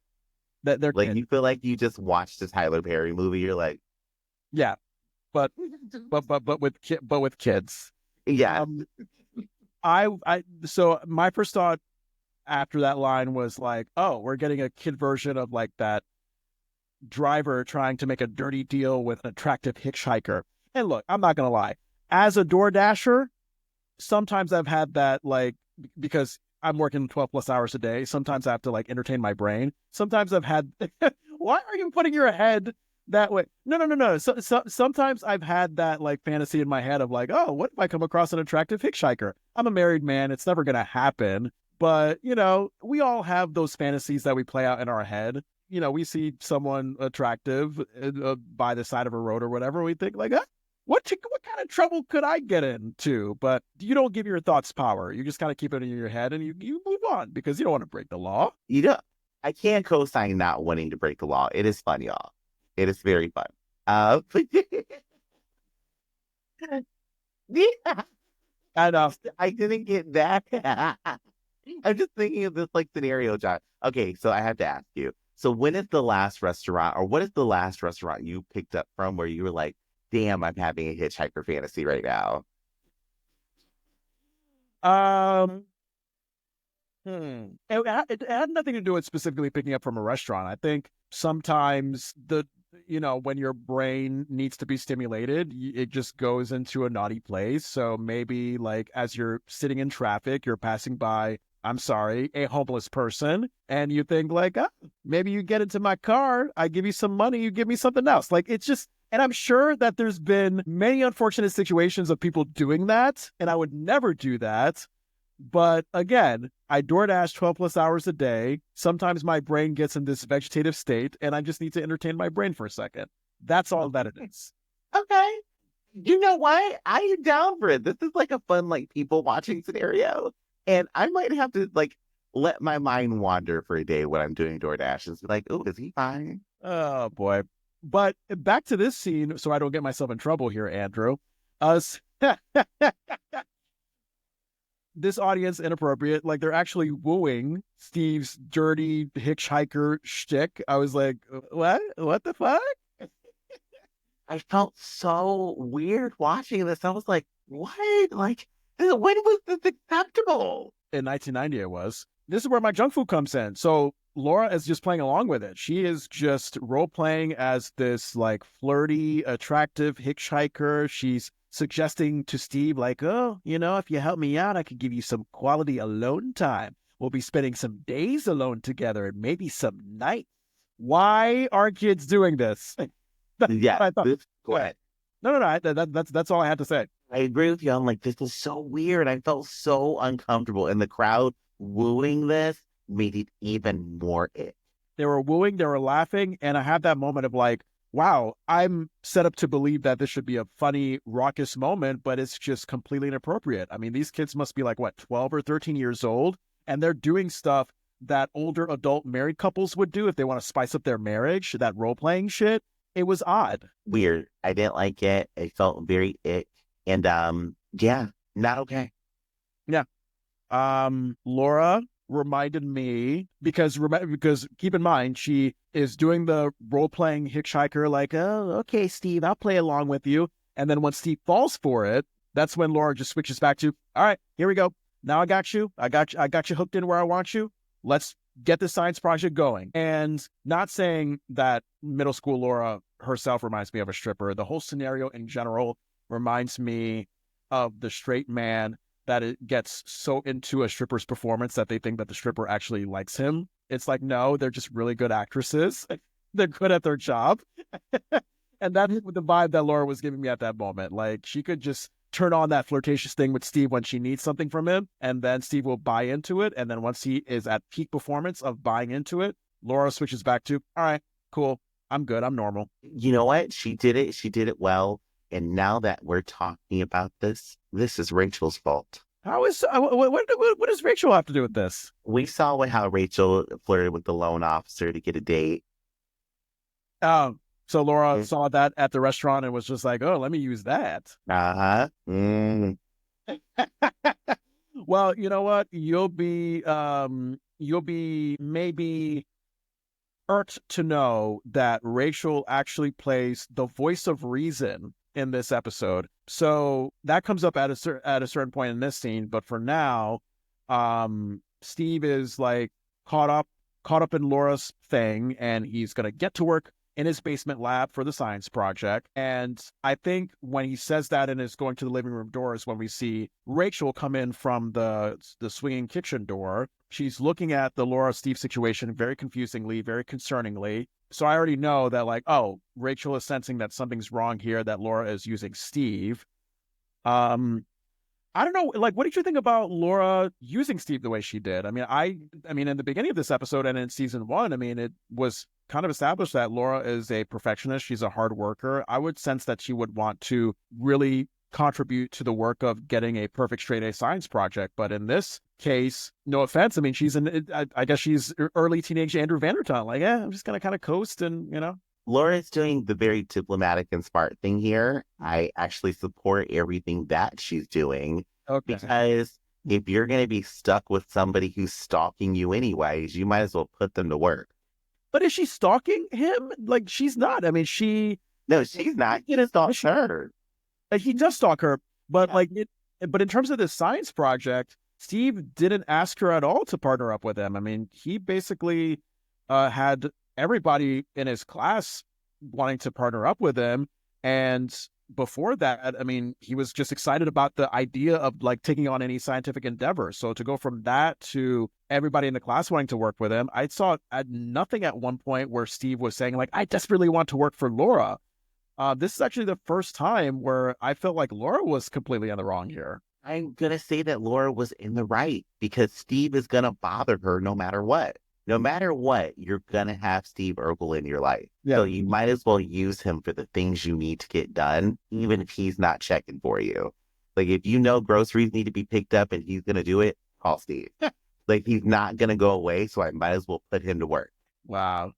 They're like kids. you feel like you just watched a Tyler Perry movie. You're like, Yeah, but with kids. yeah, So my first thought after that line was like, oh, we're getting a kid version of like that driver trying to make a dirty deal with an attractive hitchhiker. And look, I'm not gonna lie, as a Door Dasher, sometimes I've had that, like, because I'm working 12 plus hours a day. Sometimes I have to like entertain my brain. Sometimes I've had, why are you putting your head that way? No. Sometimes I've had that like fantasy in my head of like, oh, what if I come across an attractive hitchhiker? I'm a married man. It's never going to happen. But, we all have those fantasies that we play out in our head. We see someone attractive by the side of a road or whatever. We think like, what kind of trouble could I get into? But you don't give your thoughts power. You just kind of keep it in your head and you move on because you don't want to break the law. I can't co-sign not wanting to break the law. It is fun, y'all. It is very fun. Yeah, And I didn't get that. I'm just thinking of this like scenario, John. Okay, so I have to ask you. So when is the last restaurant, or what is the last restaurant you picked up from where you were like, damn, I'm having a hitchhiker fantasy right now? It had nothing to do with specifically picking up from a restaurant. I think sometimes when your brain needs to be stimulated, it just goes into a naughty place. So maybe like as you're sitting in traffic, you're passing by, I'm sorry, a homeless person, and you think like, maybe you get into my car, I give you some money, you give me something else. Like it's just, and I'm sure that there's been many unfortunate situations of people doing that, and I would never do that. But again, I DoorDash 12 plus hours a day. Sometimes my brain gets in this vegetative state and I just need to entertain my brain for a second. That's all that it is. Okay. You know what? I am down for it. This is like a fun, like people watching scenario. And I might have to like let my mind wander for a day when I'm doing DoorDash and be like, oh, is he fine? Oh boy. But back to this scene, so I don't get myself in trouble here, Andrew. Us this audience inappropriate. Like they're actually wooing Steve's dirty hitchhiker shtick. I was like, what? What the fuck? I felt so weird watching this. I was like, what? Like, when was this acceptable? In 1990, it was. This is where my junk food comes in. So Laura is just playing along with it. She is just role playing as this like flirty, attractive hitchhiker. She's suggesting to Steve, like, oh, if you help me out, I could give you some quality alone time. We'll be spending some days alone together and maybe some nights. Why are kids doing this? Yeah, I thought. go ahead. No. That's all I had to say. I agree with you. I'm like, this is so weird. I felt so uncomfortable. And the crowd wooing this made it even more ick. They were wooing, they were laughing, and I had that moment of like, wow, I'm set up to believe that this should be a funny, raucous moment, but it's just completely inappropriate. I mean, these kids must be like, what, 12 or 13 years old, and they're doing stuff that older adult married couples would do if they want to spice up their marriage, that role-playing shit. It was odd. Weird. I didn't like it. It felt very ick. And yeah, not okay. Yeah. Laura reminded me because keep in mind she is doing the role playing hitchhiker like, oh, okay, Steve, I'll play along with you. And then when Steve falls for it, that's when Laura just switches back to, all right, here we go. Now I got you. I got you hooked in where I want you. Let's get the science project going. And not saying that middle school Laura herself reminds me of a stripper. The whole scenario in general reminds me of the straight man that it gets so into a stripper's performance that they think that the stripper actually likes him. It's like, no, they're just really good actresses. They're good at their job. And that's the vibe that Laura was giving me at that moment. Like, she could just turn on that flirtatious thing with Steve when she needs something from him, and then Steve will buy into it. And then once he is at peak performance of buying into it, Laura switches back to, all right, cool, I'm good, I'm normal. You know what? She did it. She did it well. And now that we're talking about this is Rachel's fault. How is what does Rachel have to do with this? We saw how Rachel flirted with the loan officer to get a date. So Laura saw that at the restaurant and was just like, oh, let me use that. Uh-huh. Well, you know what? You'll be maybe irked to know that Rachel actually plays the voice of reason in this episode. So that comes up at a certain point in this scene. But for now, Steve is like caught up in Laura's thing, and he's gonna get to work in his basement lab for the science project. And I think when he says that and is going to the living room door is when we see Rachel come in from the swinging kitchen door. She's looking at the Laura Steve situation very confusingly, very concerningly. So I already know that, like, oh, Rachel is sensing that something's wrong here, that Laura is using Steve. I don't know, like, what did you think about Laura using Steve the way she did? I mean, in the beginning of this episode and in season 1, I mean, it was kind of established that Laura is a perfectionist. She's a hard worker. I would sense that she would want to really contribute to the work of getting a perfect straight A science project. But in this case, no offense, I mean, I guess she's early teenage Andrew Vandertunt. Like, I'm just going to kind of coast and, Laura's doing the very diplomatic and smart thing here. I actually support everything that she's doing. Okay. Because if you're going to be stuck with somebody who's stalking you anyways, you might as well put them to work. But is she stalking him? Like, she's not. I mean, No, she's not. He didn't stalk her. He does stalk her, but but in terms of this science project, Steve didn't ask her at all to partner up with him. I mean, he basically had everybody in his class wanting to partner up with him. And before that, I mean, he was just excited about the idea of like taking on any scientific endeavor. So to go from that to everybody in the class wanting to work with him, I saw nothing at one point where Steve was saying like, I desperately want to work for Laura. This is actually the first time where I felt like Laura was completely in the wrong here. I'm going to say that Laura was in the right because Steve is going to bother her no matter what. No matter what, you're going to have Steve Urkel in your life. Yeah. So you might as well use him for the things you need to get done, even if he's not checking for you. Like, if you know groceries need to be picked up and he's going to do it, call Steve. Like, he's not going to go away, so I might as well put him to work. Wow.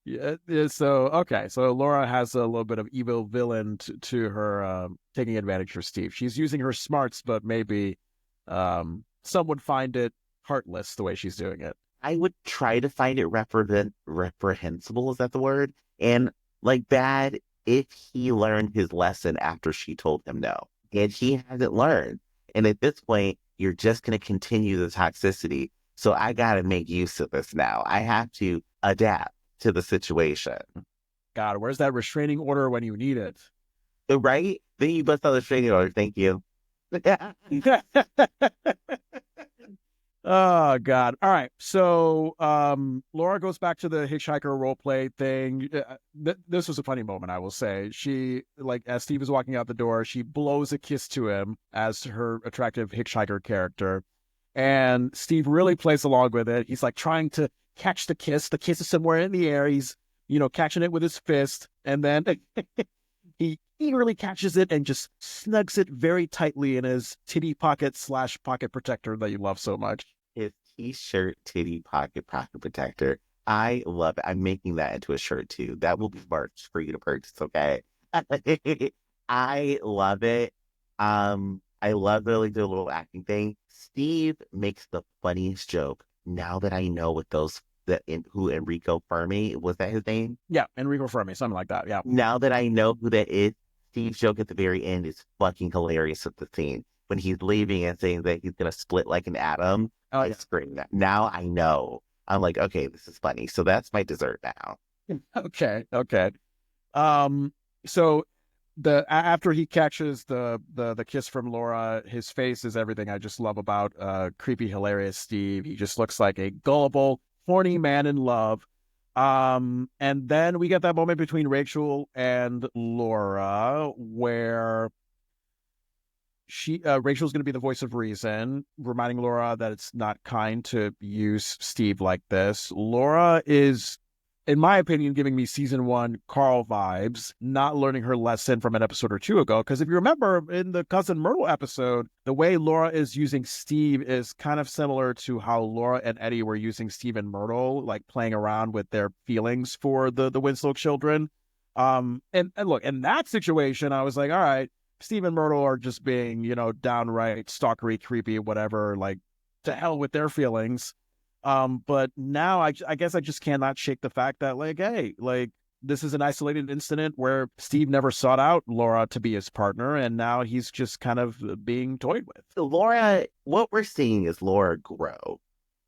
Yeah. So, okay. So Laura has a little bit of evil villain to her taking advantage of Steve. She's using her smarts, but maybe some would find it heartless the way she's doing it. I would try to find it reprehensible, is that the word? And like bad if he learned his lesson after she told him no. And he hasn't learned. And at this point, you're just going to continue the toxicity. So I got to make use of this now. I have to adapt to the situation. God, where's that restraining order when you need it? Right? Then you bust out the restraining order. Thank you. Oh, God. All right. So Laura goes back to the hitchhiker role play thing. This was a funny moment, I will say. She, like, as Steve is walking out the door, she blows a kiss to him as her attractive hitchhiker character. And Steve really plays along with it. He's like trying to catch the kiss. The kiss is somewhere in the air. He's, catching it with his fist. And then he eagerly catches it and just snugs it very tightly in his titty pocket / pocket protector that you love so much. His t-shirt titty pocket protector. I love it. I'm making that into a shirt too. That will be merch for you to purchase, okay? I love it. I love really the little acting thing. Steve makes the funniest joke now that I know what who Enrico Fermi, was that his name? Yeah, Enrico Fermi, something like that. Yeah. Now that I know who that is, Steve's joke at the very end is fucking hilarious with the scene. When he's leaving and saying that he's going to split like an atom, Oh, I yeah. scream that. Now I know. I'm like, okay, this is funny. So that's my dessert now. Okay. Okay. So after he catches the kiss from Laura, his face is everything I just love about creepy, hilarious Steve. He just looks like a gullible, horny man in love. And then we get that moment between Rachel and Laura where Rachel's going to be the voice of reason, reminding Laura that it's not kind to use Steve like this. Laura is, in my opinion, giving me season 1 Carl vibes, not learning her lesson from an episode or two ago. Because if you remember in the Cousin Myrtle episode, the way Laura is using Steve is kind of similar to how Laura and Eddie were using Steve and Myrtle, like playing around with their feelings for the Winslow children. And look, in that situation, I was like, all right, Steve and Myrtle are just being, downright stalkery, creepy, whatever, like to hell with their feelings. But now I guess I just cannot shake the fact that like, hey, like this is an isolated incident where Steve never sought out Laura to be his partner, and now he's just kind of being toyed with. So Laura, what we're seeing is Laura grow.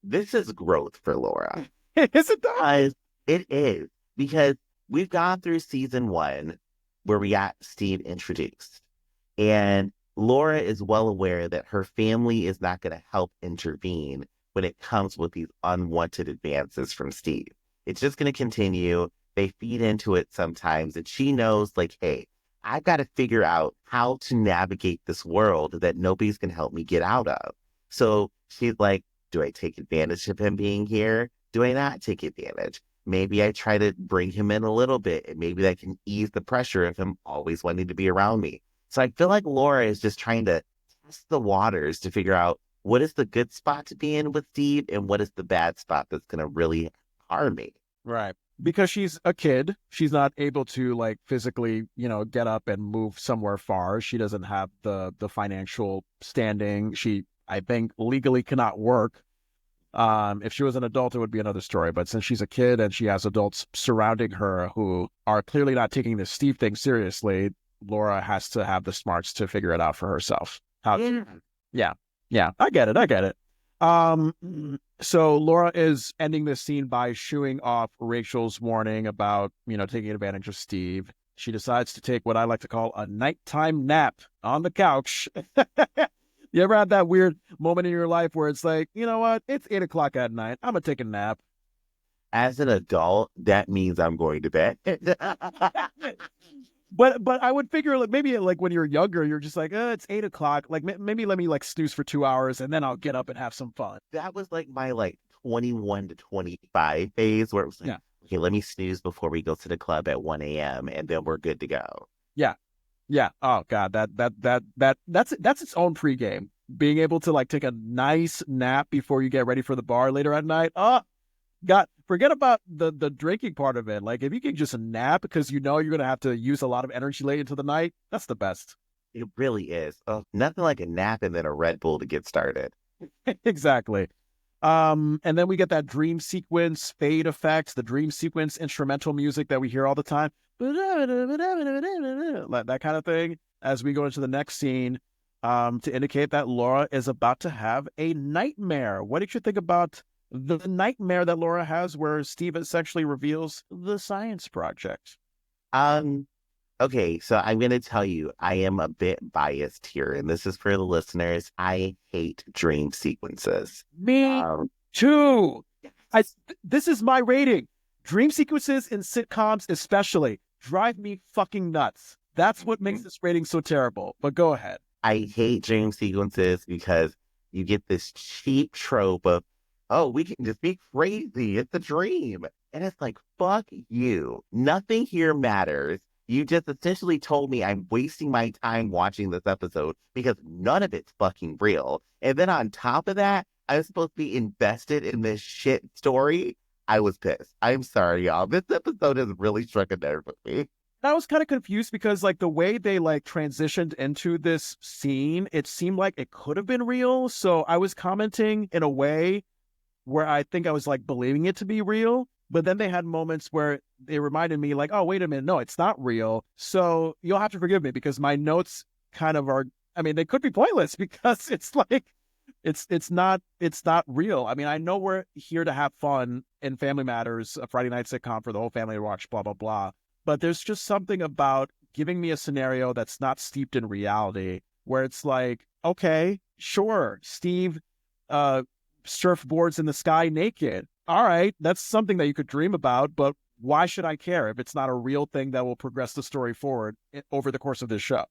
This is growth for Laura. Is it that? It is, because we've gone through season 1 where we got Steve introduced. And Laura is well aware that her family is not going to help intervene when it comes with these unwanted advances from Steve. It's just going to continue. They feed into it sometimes. And she knows, like, hey, I've got to figure out how to navigate this world that nobody's going to help me get out of. So she's like, do I take advantage of him being here? Do I not take advantage? Maybe I try to bring him in a little bit, and maybe that can ease the pressure of him always wanting to be around me. So I feel like Laura is just trying to test the waters to figure out what is the good spot to be in with Steve and what is the bad spot that's going to really harm me. Right. Because she's a kid. She's not able to like physically, get up and move somewhere far. She doesn't have the financial standing. She, I think, legally cannot work. If she was an adult, it would be another story. But since she's a kid and she has adults surrounding her who are clearly not taking this Steve thing seriously, Laura has to have the smarts to figure it out for herself. Yeah, I get it. So Laura is ending this scene by shooing off Rachel's warning about, taking advantage of Steve. She decides to take what I like to call a nighttime nap on the couch. You ever had that weird moment in your life where it's like, you know what? It's 8:00 at night. I'm going to take a nap. As an adult, that means I'm going to bed. But I would figure like maybe like when you're younger, you're just like, it's 8:00. Like maybe let me like snooze for 2 hours and then I'll get up and have some fun. That was like my 21 to 25 phase where it was like, Yeah. Okay, let me snooze before we go to the club at 1 a.m. and then we're good to go. Yeah. Yeah. Oh God, that's its own pregame. Being able to like take a nice nap before you get ready for the bar later at night. Oh, God, forget about the drinking part of it. Like if you can just nap because you're going to have to use a lot of energy late into the night, that's the best. It really is. Oh, nothing like a nap and then a Red Bull to get started. Exactly. And then we get that dream sequence fade effects, the dream sequence instrumental music that we hear all the time. That kind of thing as we go into the next scene to indicate that Laura is about to have a nightmare. What did you think about the nightmare that Laura has where Steve essentially reveals the science project? Okay, so I'm going to tell you, I am a bit biased here, and this is for the listeners. I hate dream sequences. Me too. This is my rating. Dream sequences in sitcoms especially drive me fucking nuts. That's what makes this rating so terrible. But go ahead. I hate dream sequences because you get this cheap trope of, oh, we can just be crazy. It's a dream. And it's like, fuck you. Nothing here matters. You just essentially told me I'm wasting my time watching this episode because none of it's fucking real. And then on top of that, I'm supposed to be invested in this shit story. I was pissed. I'm sorry, y'all. This episode has really struck a nerve with me. I was kind of confused because like the way they like transitioned into this scene, it seemed like it could have been real. So I was commenting in a way where I think I was like believing it to be real. But then they had moments where they reminded me like, oh, wait a minute. No, it's not real. So you'll have to forgive me because my notes kind of are, I mean, they could be pointless because it's like, it's not real. I mean, I know we're here to have fun in Family Matters, a Friday night sitcom for the whole family to watch, blah, blah, blah. But there's just something about giving me a scenario that's not steeped in reality where it's like, okay, sure, Steve surfboards in the sky naked. All right, that's something that you could dream about, but why should I care if it's not a real thing that will progress the story forward over the course of this show?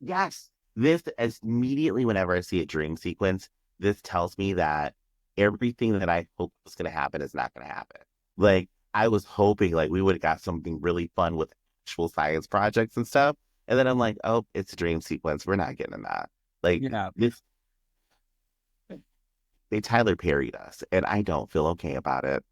Yes. This, as immediately whenever I see a dream sequence, this tells me that everything that I hoped was going to happen is not going to happen. Like, I was hoping like we would have got something really fun with actual science projects and stuff. And then I'm like, oh, it's a dream sequence. We're not getting that. Like, Yeah. this, they Tyler Perry'd us, and I don't feel okay about it.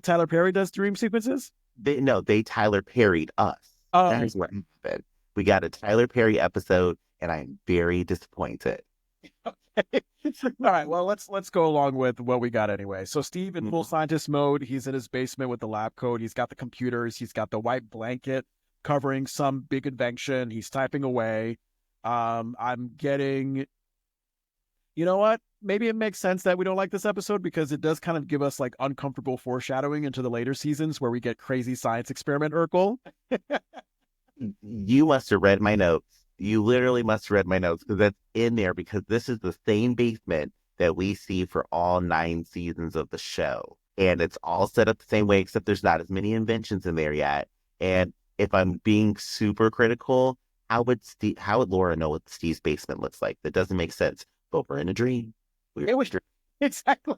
Tyler Perry does dream sequences? They Tyler Perry'd us. Oh, That is what happened. We got a Tyler Perry episode, and I'm very disappointed. okay. All right. Well, let's go along with what we got anyway. So Steve in full scientist mode. He's in his basement with the lab coat. He's got the computers. He's got the white blanket covering some big invention. He's typing away. I'm getting. You know what? Maybe it makes sense that we don't like this episode because it does kind of give us like uncomfortable foreshadowing into the later seasons where we get crazy science experiment Urkel. You must have read my notes. You literally must have read my notes because that's in there because this is the same basement that we see for all 9 seasons of the show. And it's all set up the same way, except there's not as many inventions in there yet. And if I'm being super critical, how would Laura know what Steve's basement looks like? That doesn't make sense. But we're in a dream. It was exactly.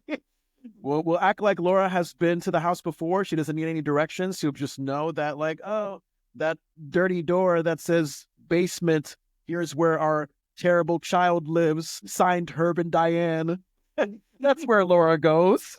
We'll act like Laura has been to the house before. She doesn't need any directions. She'll just know that, like, oh, that dirty door that says basement. Here's where our terrible child lives. Signed Herb and Diane. That's where Laura goes.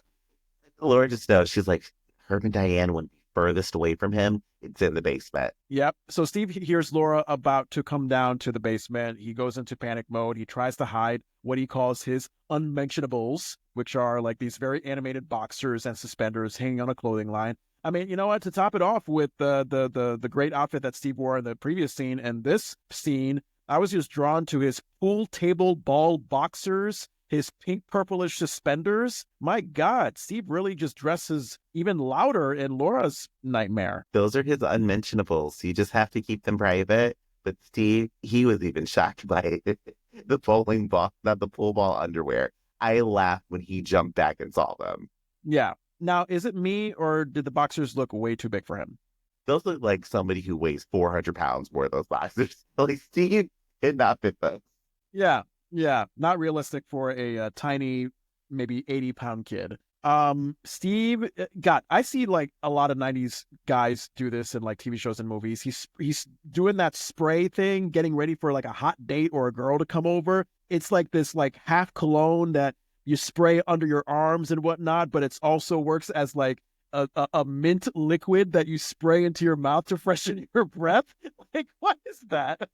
Laura just knows. She's like, Herb and Diane went furthest away from him. It's in the basement. Yep. So Steve hears Laura about to come down to the basement. He goes into panic mode. He tries to hide what he calls his unmentionables, which are like these very animated boxers and suspenders hanging on a clothing line. I mean, you know what? To top it off with the great outfit that Steve wore in the previous scene and this scene, I was just drawn to his pool table ball boxers, his pink purplish suspenders. My God, Steve really just dresses even louder in Laura's nightmare. Those are his unmentionables. You just have to keep them private. But Steve, he was even shocked by the bowling ball, not the pool ball underwear. I laughed when he jumped back and saw them. Yeah. Now, is it me or did the boxers look way too big for him? Those look like somebody who weighs 400 pounds more those boxers. Like, Steve did not fit those. Yeah. Yeah. Not realistic for a tiny, maybe 80-pound kid. Steve, God, I see like a lot of 90s guys do this in like TV shows and movies. He's doing that spray thing, getting ready for like a hot date or a girl to come over. It's like this like half cologne that you spray under your arms and whatnot, but it's also works as like a mint liquid that you spray into your mouth to freshen your breath. Like, what is that?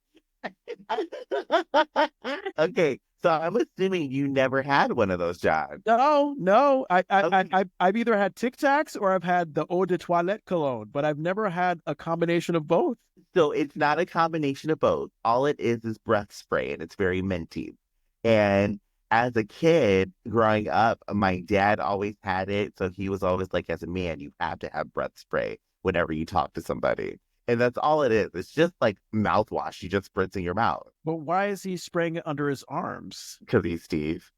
Okay, so I'm assuming you never had one of those, John. No. Okay. I've either had Tic Tacs or I've had the eau de toilette cologne, but I've never had a combination of both. So it's not a combination of both. All it is breath spray, and it's very minty. And as a kid growing up, my dad always had it. So he was always like, as a man, you have to have breath spray whenever you talk to somebody. And that's all it is. It's just like mouthwash. You just spritz in your mouth. But why is he spraying it under his arms? Because he's Steve.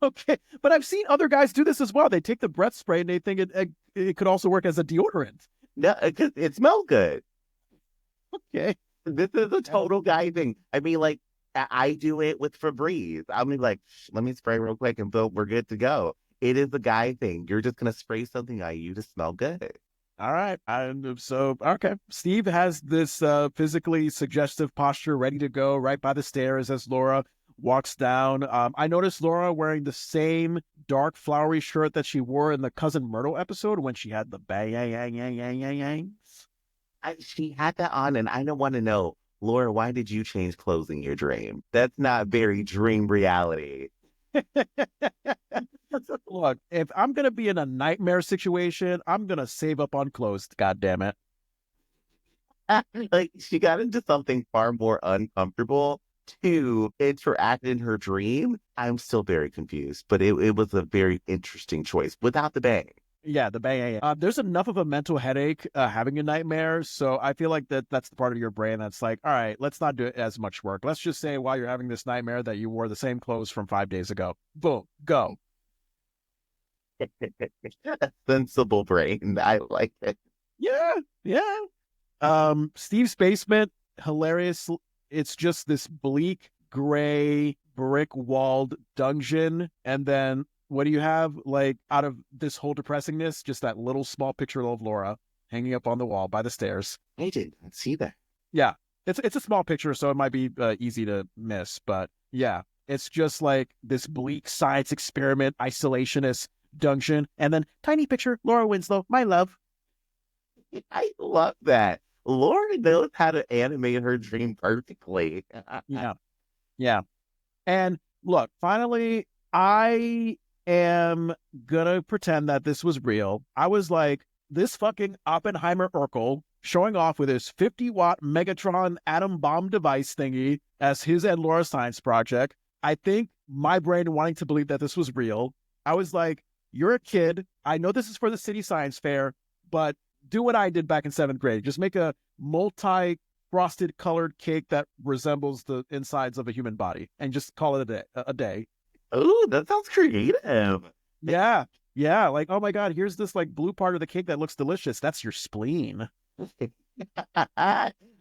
Okay, but I've seen other guys do this as well. They take the breath spray and they think it could also work as a deodorant. No, because it smells good. Okay. This is a total guy thing. I mean, like, I do it with Febreze. I'm like, let me spray real quick and boom, we're good to go. It is a guy thing. You're just going to spray something on you to smell good. All right. Okay. Steve has this physically suggestive posture ready to go right by the stairs as Laura walks down. I noticed Laura wearing the same dark flowery shirt that she wore in the Cousin Myrtle episode when she had the bang. She had that on, and I don't want to know, Laura, why did you change clothes in your dream? That's not very dream reality. Look, if I'm gonna be in a nightmare situation, I'm gonna save up on clothes. God damn it. Like she got into something far more uncomfortable to interact in her dream. I'm still very confused, but it was a very interesting choice without the bang. Yeah, the bang. There's enough of a mental headache having a nightmare, so I feel like that's the part of your brain that's like, all right, let's not do as much work. Let's just say while you're having this nightmare that you wore the same clothes from 5 days ago. Boom, go. Sensible brain. I like it. Yeah, yeah. Steve's basement, hilarious. It's just this bleak, gray, brick-walled dungeon, and then what do you have? Like out of this whole depressingness, just that little small picture of Laura hanging up on the wall by the stairs. I did not see that. Yeah, it's a small picture, so it might be easy to miss, but yeah, it's just like this bleak science experiment, isolationist dungeon, and then tiny picture, Laura Winslow, my love. I love that. Laura knows how to animate her dream perfectly. Yeah, yeah. And look, finally, I am gonna pretend that this was real. I was like, this fucking Oppenheimer Urkel showing off with his 50-watt Megatron atom bomb device thingy as his and Laura's science project. I think my brain wanting to believe that this was real. I was like, you're a kid. I know this is for the city science fair, but do what I did back in 7th grade. Just make a multi frosted colored cake that resembles the insides of a human body and just call it a day. Oh, that sounds creative. Yeah. Yeah. Like, oh my God, here's this like blue part of the cake that looks delicious. That's your spleen.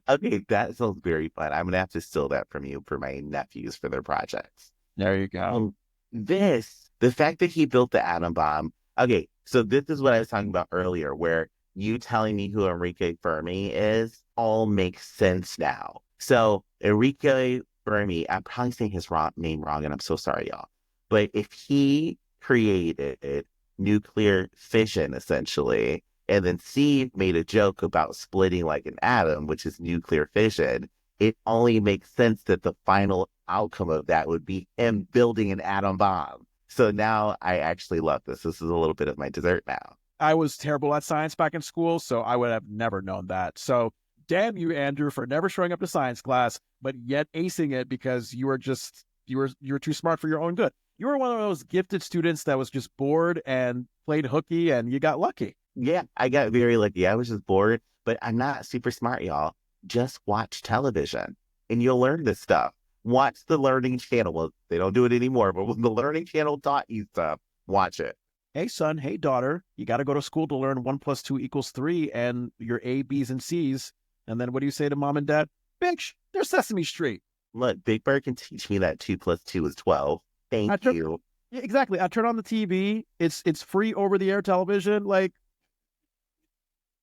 Okay, that sounds very fun. I'm gonna have to steal that from you for my nephews for their projects. There you go. The fact that he built the atom bomb. Okay, so this is what I was talking about earlier, where you telling me who Enrique Fermi is all makes sense now. So Enrique Fermi, I'm probably saying his name wrong, and I'm so sorry, y'all. But if he created nuclear fission, essentially, and then Steve made a joke about splitting like an atom, which is nuclear fission, it only makes sense that the final outcome of that would be him building an atom bomb. So now I actually love this. This is a little bit of my dessert now. I was terrible at science back in school, so I would have never known that. So damn you, Andrew, for never showing up to science class, but yet acing it because you were too smart for your own good. You were one of those gifted students that was just bored and played hooky, and you got lucky. Yeah, I got very lucky. I was just bored, but I'm not super smart, y'all. Just watch television and you'll learn this stuff. Watch the Learning Channel. Well, they don't do it anymore, but when the Learning Channel taught you stuff, watch it. Hey, son, hey, daughter, you got to go to school to learn 1 + 2 = 3 and your A, B's, and C's. And then what do you say to mom and dad? Bitch, they're Sesame Street. Look, Big Bird can teach me that 2 + 2 is 12. Thank you. Yeah, exactly. I turn on the TV. It's free over the air television. Like,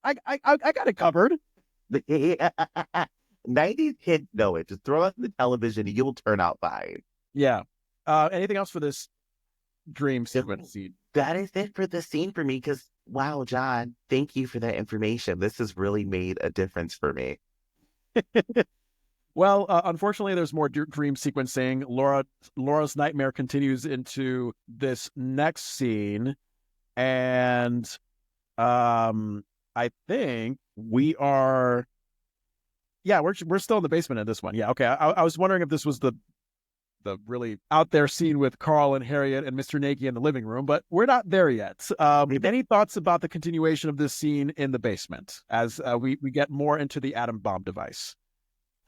I got it covered. 90s kids know it. Just throw it on the television and you'll turn out fine. Yeah. Anything else for this dream sequence scene? That is it for the scene for me because, wow, John, thank you for that information. This has really made a difference for me. Well, unfortunately, there's more dream sequencing. Laura's nightmare continues into this next scene. And I think we are... Yeah, we're still in the basement in this one. Yeah, okay. I was wondering if this was the really out there scene with Carl and Harriet and Mr. Nagy in the living room, but we're not there yet. Any thoughts about the continuation of this scene in the basement as we get more into the atom bomb device?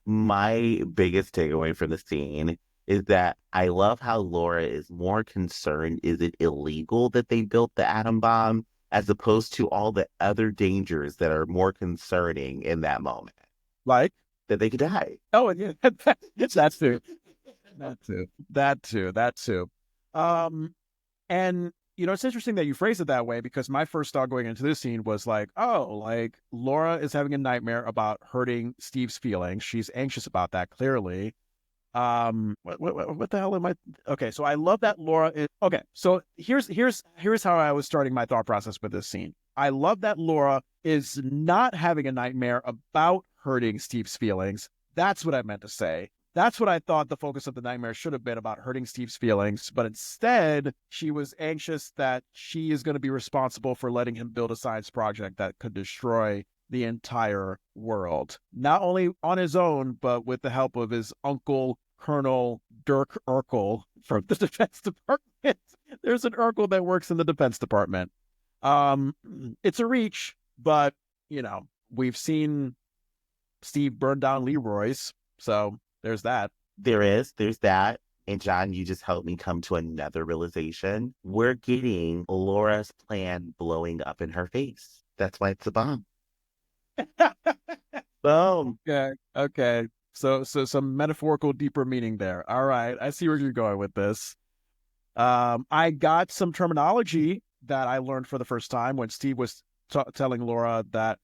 My biggest takeaway from the scene is that I love how Laura is more concerned, is it illegal that they built the atom bomb, as opposed to all the other dangers that are more concerning in that moment. Like? That they could die. Oh, yeah, that's too. That too. And it's interesting that you phrase it that way because my first thought going into this scene was like, oh, like Laura is having a nightmare about hurting Steve's feelings. She's anxious about that, clearly. What the hell am I? Okay, so I love that Laura is okay. So here's how I was starting my thought process with this scene. I love that Laura is not having a nightmare about hurting Steve's feelings. That's what I meant to say. That's what I thought the focus of the nightmare should have been, about hurting Steve's feelings. But instead, she was anxious that she is going to be responsible for letting him build a science project that could destroy the entire world. Not only on his own, but with the help of his uncle, Colonel Dirk Urkel from the Defense Department. There's an Urkel that works in the Defense Department. It's a reach, but, we've seen Steve burn down Leroy's. So there's that. There's that. And John, you just helped me come to another realization. We're getting Laura's plan blowing up in her face. That's why it's a bomb. Boom. Okay. So some metaphorical, deeper meaning there. All right. I see where you're going with this. I got some terminology that I learned for the first time when Steve was telling Laura that,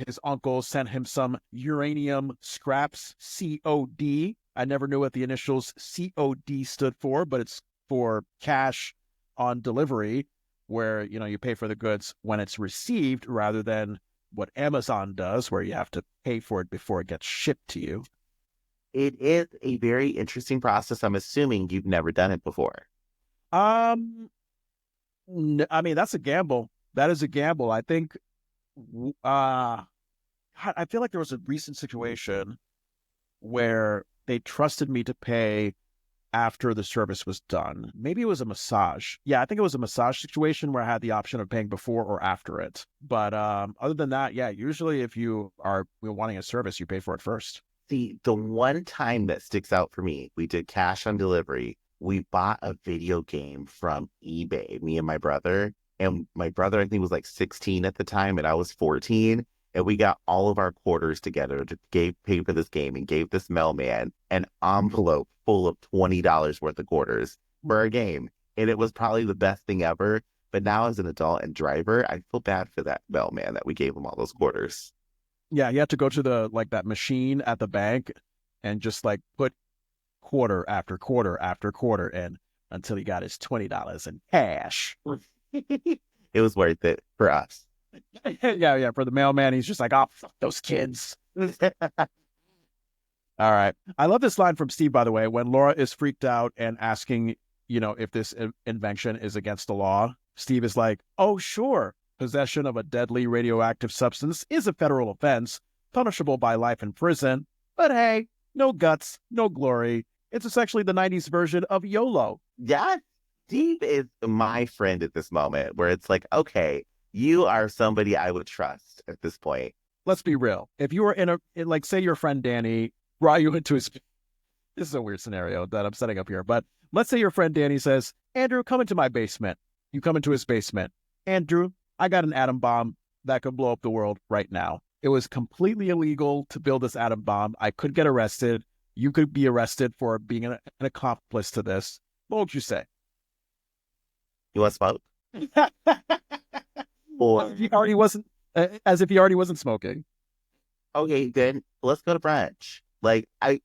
his uncle sent him some uranium scraps, COD. I never knew what the initials COD stood for, but it's for cash on delivery, where, you pay for the goods when it's received rather than what Amazon does, where you have to pay for it before it gets shipped to you. It is a very interesting process. I'm assuming you've never done it before. I mean, that's a gamble. That is a gamble. I think, I feel like there was a recent situation where they trusted me to pay after the service was done. Maybe it was a massage. Yeah, I think it was a massage situation where I had the option of paying before or after it. But other than that, yeah, usually if you are wanting a service, you pay for it first. See, the one time that sticks out for me, we did cash on delivery. We bought a video game from eBay, me and my brother. And my brother, I think, was like 16 at the time, and I was 14. And we got all of our quarters together to pay for this game and gave this mailman an envelope full of $20 worth of quarters for a game. And it was probably the best thing ever. But now as an adult and driver, I feel bad for that mailman that we gave him all those quarters. Yeah, you have to go to that machine at the bank and just put quarter after quarter after quarter in until he got his $20 in cash. It was worth it for us. Yeah. For the mailman, he's just like, oh, fuck those kids. All right. I love this line from Steve, by the way, when Laura is freaked out and asking, if this invention is against the law. Steve is like, oh, sure. Possession of a deadly radioactive substance is a federal offense, punishable by life in prison. But hey, no guts, no glory. It's essentially the 90s version of YOLO. Yeah, Steve is my friend at this moment, where it's like, okay, you are somebody I would trust at this point. Let's be real. If you were say your friend Danny brought you into his... This is a weird scenario that I'm setting up here, but let's say your friend Danny says, Andrew, come into my basement. You come into his basement. Andrew, I got an atom bomb that could blow up the world right now. It was completely illegal to build this atom bomb. I could get arrested. You could be arrested for being an accomplice to this. What would you say? You want smoke? Or as if he already wasn't smoking. Okay, then let's go to brunch.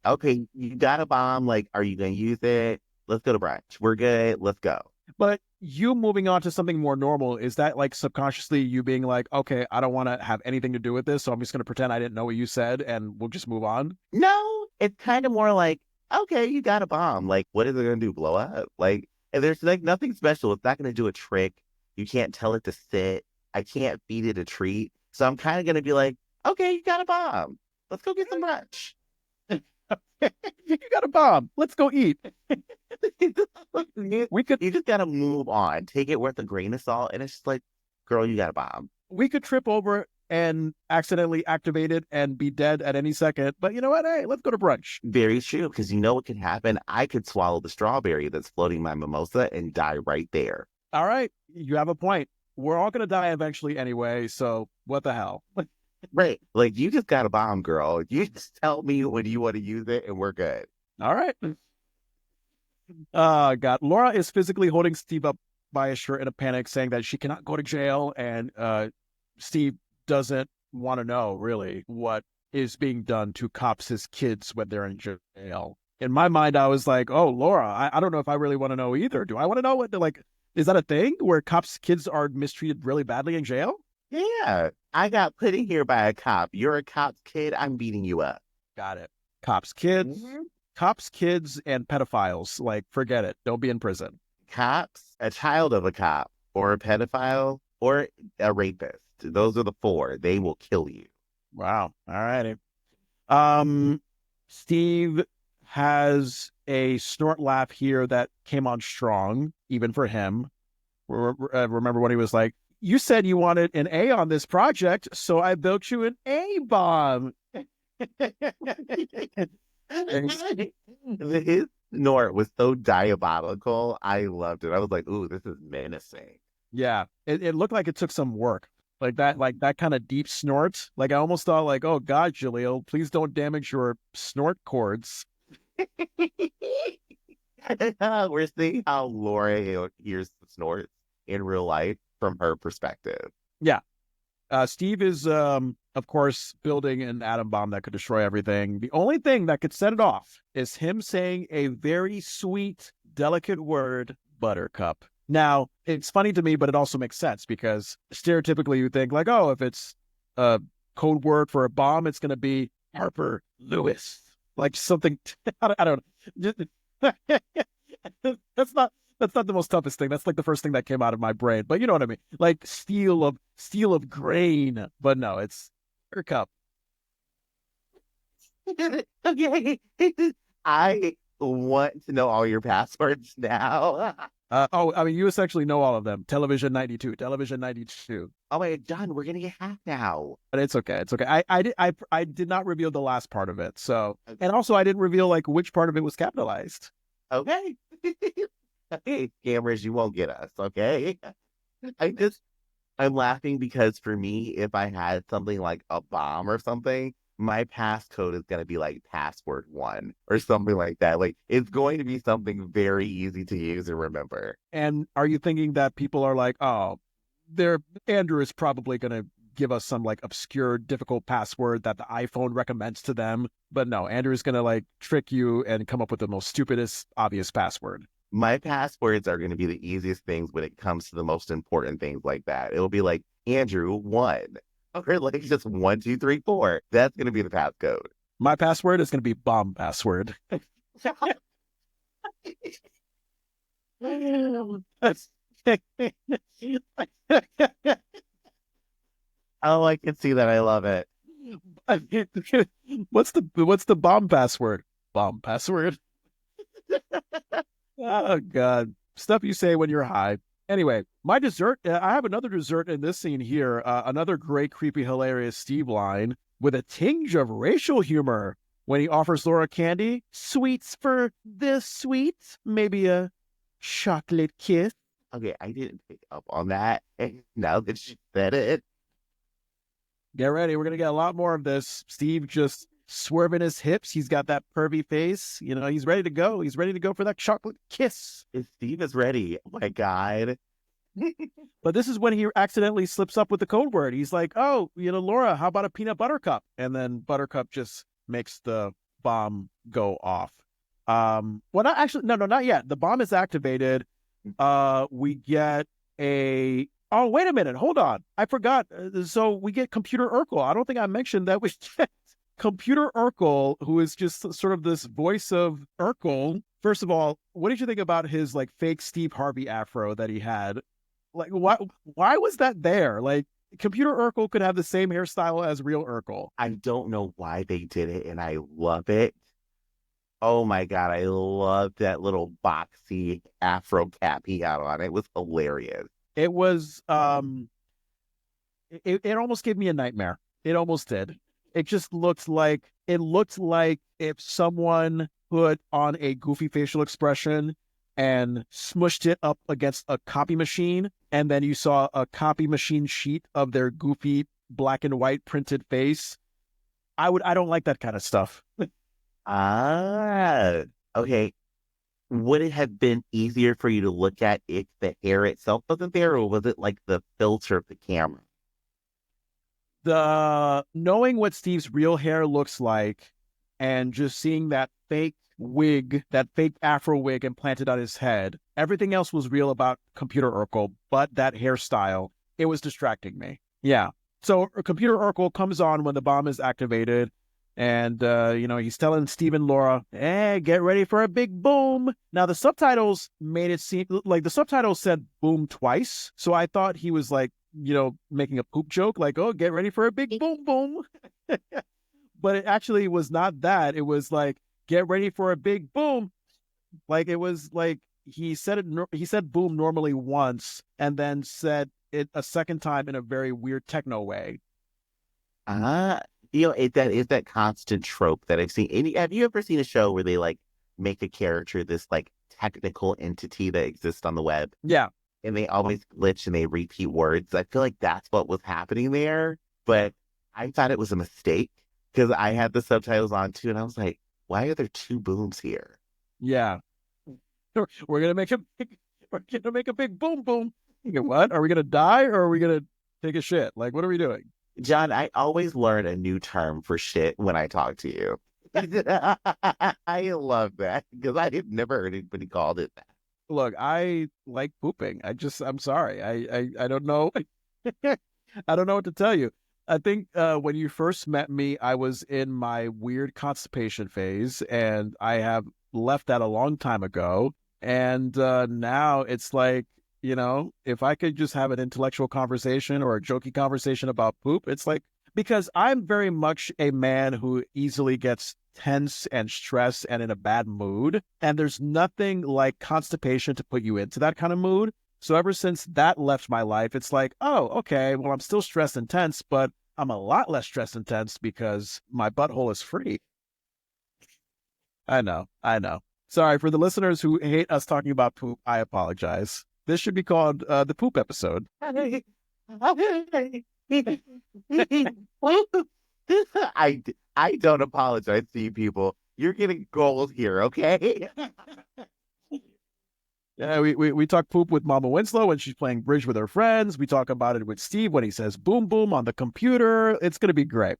Okay, you got a bomb. Are you going to use it? Let's go to brunch. We're good. Let's go. But you moving on to something more normal, is that subconsciously you being like, okay, I don't want to have anything to do with this, so I'm just going to pretend I didn't know what you said and we'll just move on? No, it's kind of more like, okay, you got a bomb. What is it going to do? Blow up? And there's nothing special. It's not going to do a trick. You can't tell it to sit. I can't feed it a treat. So I'm kind of going to be like, okay, you got a bomb. Let's go get some brunch. You got a bomb. Let's go eat. You just got to move on. Take it with a grain of salt. And it's just like, girl, you got a bomb. We could trip over and accidentally activate it and be dead at any second. But you know what? Hey, let's go to brunch. Very true. Because you know what could happen? I could swallow the strawberry that's floating my mimosa and die right there. All right. You have a point. We're all going to die eventually anyway. So what the hell? Right. You just got a bomb, girl. You just tell me when you want to use it and we're good. All right. God. Laura is physically holding Steve up by his shirt in a panic, saying that she cannot go to jail. And Steve doesn't want to know, really, what is being done to cops' his kids when they're in jail. In my mind, I was like, oh, Laura, I don't know if I really want to know either. Do I want to know what, is that a thing where cops' kids are mistreated really badly in jail? Yeah. I got put in here by a cop. You're a cop's kid. I'm beating you up. Got it. Cops' kids. Mm-hmm. cops, kids, and pedophiles. Like, forget it. Don't be in prison. Cops, a child of a cop, or a pedophile, or a rapist. Those are the four. They will kill you. Wow. All righty. Steve has a snort laugh here that came on strong, even for him. Remember when he was like, "You said you wanted an A on this project, so I built you an A bomb." His snort was so diabolical. I loved it. I was like, "Ooh, this is menacing." Yeah, it looked like it took some work. Like that kind of deep snort. Like I almost thought, like, oh God, Jaleel, please don't damage your snort cords. We're seeing how Laura hears the snorts in real life from her perspective. Yeah. Steve is, of course, building an atom bomb that could destroy everything. The only thing that could set it off is him saying a very sweet, delicate word, buttercup. Now, it's funny to me, but it also makes sense because stereotypically you think like, oh, if it's a code word for a bomb, it's going to be Harper Lewis, like something. I don't know. That's not the most toughest thing. That's like the first thing that came out of my brain. But you know what I mean? Like steel of grain. But no, it's buttercup. Okay. I want to know all your passwords now. I mean, you essentially know all of them. Television 92, Television 92. Oh my God, John, we're gonna get hacked now. But it's okay. It's okay. I did not reveal the last part of it. So, and also I didn't reveal like which part of it was capitalized. Okay. Hey, scammers, you won't get us, okay? I'm laughing because for me, if I had something like a bomb or something, my passcode is gonna be like password one or something like that. Like it's going to be something very easy to use and remember. And are you thinking that people are like, oh, Andrew is probably gonna give us some like obscure, difficult password that the iPhone recommends to them? But no, Andrew is gonna like trick you and come up with the most stupidest, obvious password. My passwords are going to be the easiest things when it comes to the most important things like that. It'll be like Andrew 1 or like just 1 2 3 4. That's going to be the passcode. My password is gonna be bomb password. Oh, I can see that. I love it. What's the bomb password? Bomb password. Oh God, stuff you say when you're high. Anyway, my dessert. I have another dessert in this scene here. Another great, creepy, hilarious Steve line with a tinge of racial humor when he offers Laura candy. Sweets for the sweet, maybe a chocolate kiss. Okay, I didn't pick up on that. And now that you said it, Get ready. We're going to get a lot more of this. Steve just swerving his hips. He's got that pervy face. You know, he's ready to go. He's ready to go for that chocolate kiss. if Steve is ready, oh my God. But this is when he accidentally slips up with the code word. He's like, oh, Laura, how about a peanut butter cup? And then Buttercup just makes the bomb go off. Well, not actually. No, not yet. The bomb is activated. We get oh, wait a minute. Hold on. I forgot. So we get Computer Urkel. I don't think I mentioned that we get Computer Urkel, who is just sort of this voice of Urkel. First of all, what did you think about his like fake Steve Harvey afro that he had? Like, why was that there? Like, Computer Urkel could have the same hairstyle as real Urkel. I don't know why they did it, and I love it. Oh my God, I love that little boxy afro cap he had on. It was hilarious. It was, it almost gave me a nightmare. It almost did. It looked like if someone put on a goofy facial expression and smushed it up against a copy machine, and then you saw a copy machine sheet of their goofy black and white printed face. I don't like that kind of stuff. Okay. Would it have been easier for you to look at if the hair itself wasn't there, or was it like the filter of the camera? The knowing what Steve's real hair looks like and just seeing that fake wig, that fake afro wig implanted on his head, everything else was real about Computer Urkel, but that hairstyle, it was distracting me. Yeah. So Computer Urkel comes on when the bomb is activated. And, he's telling Steve and Laura, hey, get ready for a big boom. Now, the subtitles made it seem like the subtitles said boom twice. So I thought he was like, making a poop joke, like, oh, get ready for a big boom, boom. But it actually was not that. It was like, get ready for a big boom. Like, it was like he said boom normally once and then said it a second time in a very weird techno way. Uh, that is that constant trope that I've seen. Have you ever seen a show where they like make a character this like technical entity that exists on the web? Yeah. And they always glitch and they repeat words. I feel like that's what was happening there, but I thought it was a mistake because I had the subtitles on too, and I was like, why are there two booms here? Yeah. We're gonna make a big boom boom. What? Are we gonna die or are we gonna take a shit? Like, what are we doing? John, I always learn a new term for shit when I talk to you. I love that because I had never heard anybody called it that. Look, I like pooping. I'm sorry. I don't know. I don't know what to tell you. I think when you first met me, I was in my weird constipation phase, and I have left that a long time ago. And now it's like, if I could just have an intellectual conversation or a jokey conversation about poop, it's like, because I'm very much a man who easily gets tense and stressed and in a bad mood. And there's nothing like constipation to put you into that kind of mood. So ever since that left my life, it's like, oh, okay, well, I'm still stressed and tense, but I'm a lot less stressed and tense because my butthole is free. I know. Sorry, for the listeners who hate us talking about poop, I apologize. This should be called the poop episode. I don't apologize to you people. You're getting gold here, okay? Yeah, we talk poop with Mama Winslow when she's playing bridge with her friends. We talk about it with Steve when he says boom boom on the computer. It's gonna be great.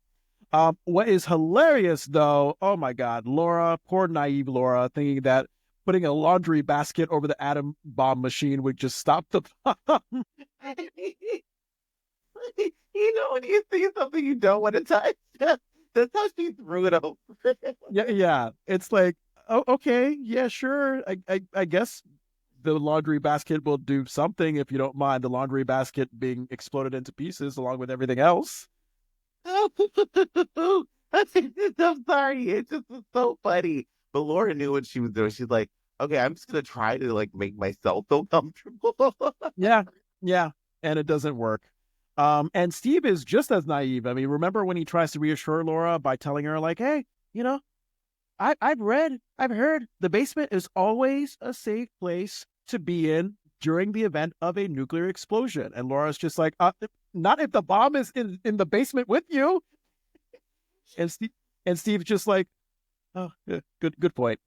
What is hilarious though, oh my God, Laura, poor naive Laura, thinking that putting a laundry basket over the atom bomb machine would just stop the bomb. When you see something you don't want to touch, that's how she threw it over. Yeah. It's like, oh, okay, yeah, sure. I guess the laundry basket will do something if you don't mind the laundry basket being exploded into pieces along with everything else. I'm sorry. It just was so funny. But Laura knew what she was doing. She's like, okay, I'm just gonna try to like make myself feel comfortable. Yeah. And it doesn't work. And Steve is just as naive. I mean, remember when he tries to reassure Laura by telling her, like, hey, I've heard the basement is always a safe place to be in during the event of a nuclear explosion. And Laura's just like, not if the bomb is in the basement with you. And Steve's just like, oh, yeah, good point.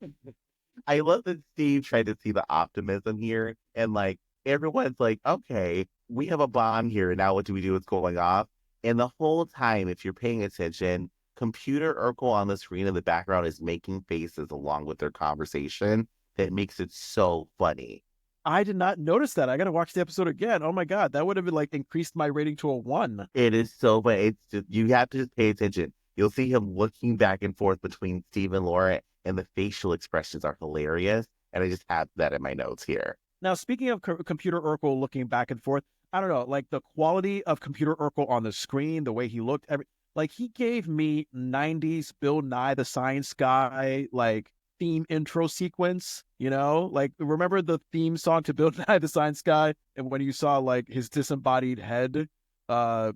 I love that Steve tried to see the optimism here. And like, everyone's like, okay, we have a bomb here. Now what do we do? What's going off? And the whole time, if you're paying attention, computer Urkel on the screen in the background is making faces along with their conversation that makes it so funny. I did not notice that. I got to watch the episode again. Oh my God, that would have like increased my rating to a 1. It is so funny. It's just, you have to just pay attention. You'll see him looking back and forth between Steve and Laura, and the facial expressions are hilarious. And I just have that in my notes here. Now, speaking of computer Urkel looking back and forth, I don't know, like the quality of computer Urkel on the screen, the way he looked, like he gave me 90s Bill Nye the Science Guy, like theme intro sequence, like remember the theme song to Bill Nye the Science Guy? And when you saw like his disembodied head, and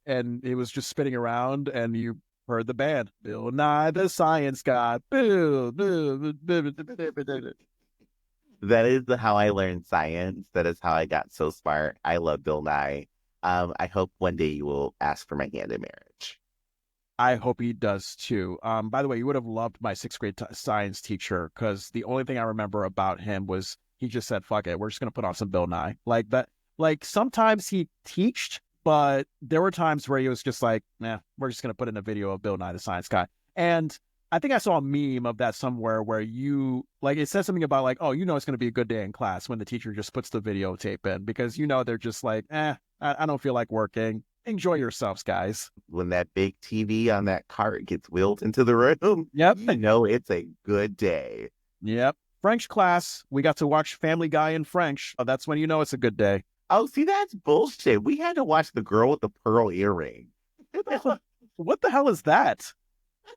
it was just spinning around and you heard the band, Bill Nye the Science Guy. Boo, boo, boo, boo, boo. That is how I learned science. That is how I got so smart. I love Bill Nye. I hope one day you will ask for my hand in marriage. I hope he does too. By the way, you would have loved my 6th grade science teacher because the only thing I remember about him was he just said, fuck it, we're just going to put on some Bill Nye. Like that. Like sometimes he teached, but there were times where he was just like, nah, we're just going to put in a video of Bill Nye the Science Guy. And I think I saw a meme of that somewhere where it says something about like, oh, it's going to be a good day in class when the teacher just puts the videotape in because, they're just like, I don't feel like working. Enjoy yourselves, guys. When that big TV on that cart gets wheeled into the room, Yep. you know it's a good day. Yep. French class. We got to watch Family Guy in French. That's when you know it's a good day. Oh, see, that's bullshit. We had to watch The Girl with the Pearl Earring. What the hell is that?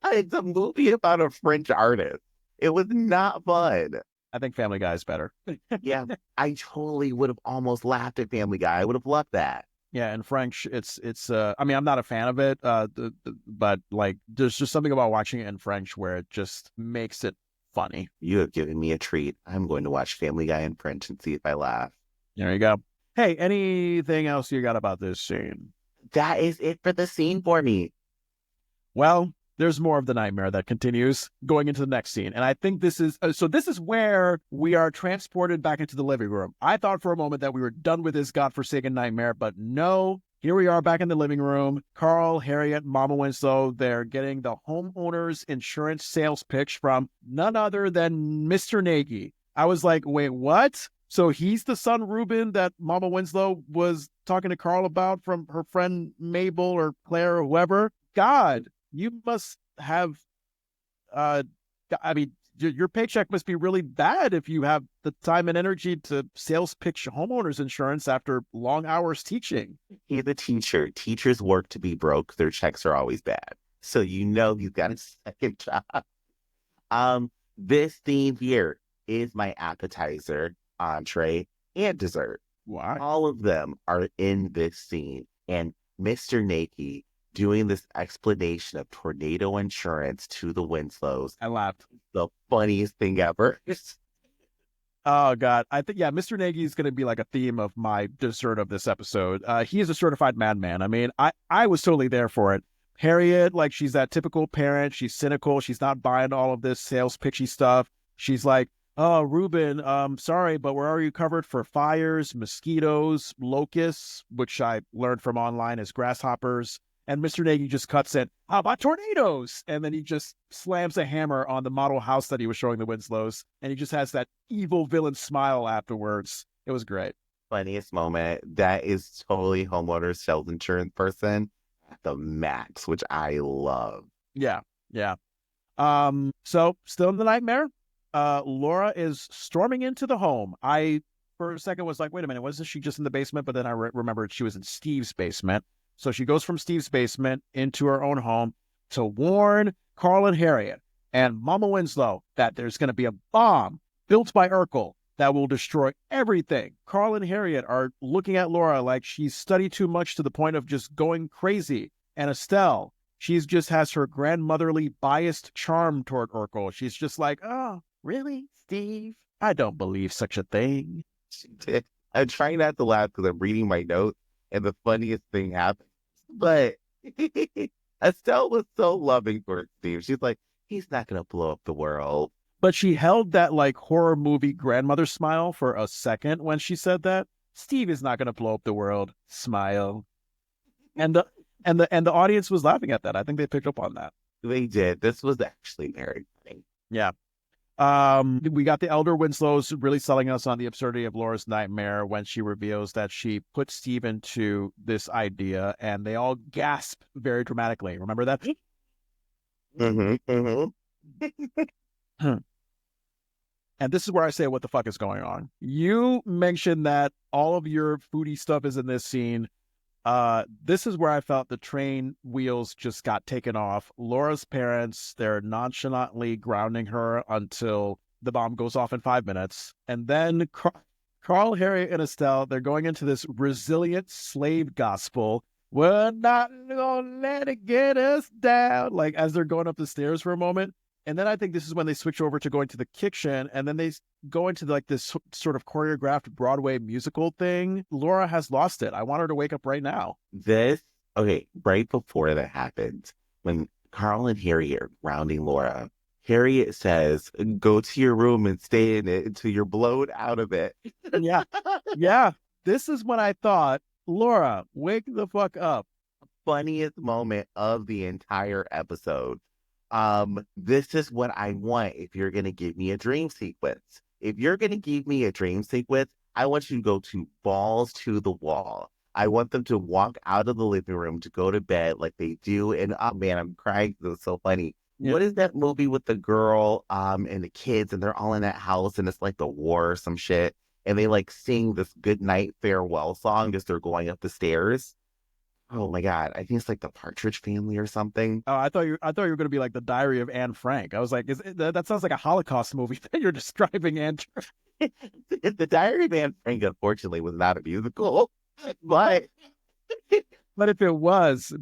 It's a movie about a French artist. It was not fun. I think Family Guy is better. Yeah, I totally would have almost laughed at Family Guy. I would have loved that. Yeah, in French, it's. I mean, I'm not a fan of it. But like, there's just something about watching it in French where it just makes it funny. You have given me a treat. I'm going to watch Family Guy in French and see if I laugh. There you go. Hey, anything else you got about this scene? That is it for the scene for me. Well, there's more of the nightmare that continues going into the next scene. And I think this is, this is where we are transported back into the living room. I thought for a moment that we were done with this godforsaken nightmare, but no, here we are back in the living room. Carl, Harriet, Mama Winslow, they're getting the homeowner's insurance sales pitch from none other than Mr. Nagy. I was like, wait, what? So he's the son, Ruben, that Mama Winslow was talking to Carl about from her friend Mabel or Claire or whoever. God, you must have, I mean, your paycheck must be really bad if you have the time and energy to sales pitch homeowners insurance after long hours teaching. He's a teacher. Teachers work to be broke. Their checks are always bad. So you know he's got a second job. This scene here is my appetizer, entree, and dessert. Why? All of them are in this scene. And Mr. Nagy doing this explanation of tornado insurance to the Winslows. I laughed. The funniest thing ever. Oh, God. I think, yeah, Mr. Nagy is going to be like a theme of my dessert of this episode. He is a certified madman. I mean, I was totally there for it. Harriet, like, she's that typical parent. She's cynical. She's not buying all of this sales pitchy stuff. She's like, oh, Ruben, sorry, but we're already covered for fires, mosquitoes, locusts, which I learned from online as grasshoppers. And Mr. Nagy just cuts in, how about tornadoes? And then he just slams a hammer on the model house that he was showing the Winslows. And he just has that evil villain smile afterwards. It was great. Funniest moment. That is totally homeowners sales insurance person at the max, which I love. Yeah, yeah. So still in the nightmare, Laura is storming into the home. I, for a second, was like, wait a minute, wasn't she just in the basement? But then I remembered she was in Steve's basement. So she goes from Steve's basement into her own home to warn Carl and Harriet and Mama Winslow that there's going to be a bomb built by Urkel that will destroy everything. Carl and Harriet are looking at Laura like she's studied too much to the point of just going crazy. And Estelle, she's just has her grandmotherly biased charm toward Urkel. She's just like, oh, really, Steve? I don't believe such a thing. She did. I'm trying not to laugh because I'm reading my notes and the funniest thing happened. But Estelle was so loving for Steve. She's like, he's not going to blow up the world. But she held that like horror movie grandmother smile for a second when she said that. Steve is not going to blow up the world. Smile. And the audience was laughing at that. I think they picked up on that. They did. This was actually very funny. Yeah. We got the elder Winslows really selling us on the absurdity of Laura's nightmare when she reveals that she put Steve into this idea, and they all gasp very dramatically. Remember that? Mm-hmm. And this is where I say, what the fuck is going on? You mentioned that all of your foodie stuff is in this scene. This is where I felt the train wheels just got taken off. Laura's parents, they're nonchalantly grounding her until the bomb goes off in 5 minutes. And then Carl, Harriet, and Estelle, they're going into this resilient slave gospel. We're not gonna let it get us down. Like as they're going up the stairs for a moment. And then I think this is when they switch over to going to the kitchen, and then they go into like this sort of choreographed Broadway musical thing. Laura has lost it. I want her to wake up right now. Okay, right before that happens, when Carl and Harriet are grounding Laura, Harriet says, go to your room and stay in it until you're blown out of it. Yeah. Yeah. This is when I thought, Laura, wake the fuck up. Funniest moment of the entire episode. This is what I want if you're going to give me a dream sequence. If you're going to give me a dream sequence, I want you to go to balls to the wall. I want them to walk out of the living room to go to bed like they do. And oh man, I'm crying 'cause it's so funny. Yeah. What is that movie with the girl and the kids and they're all in that house and it's like the war or some shit and they like sing this good night farewell song as they're going up the stairs? Oh my God. I think it's like the Partridge Family or something. Oh, I thought you were going to be like the Diary of Anne Frank. I was like, that sounds like a Holocaust movie that you're describing, Andrew. The Diary of Anne Frank, unfortunately, was not a musical, but But if it was,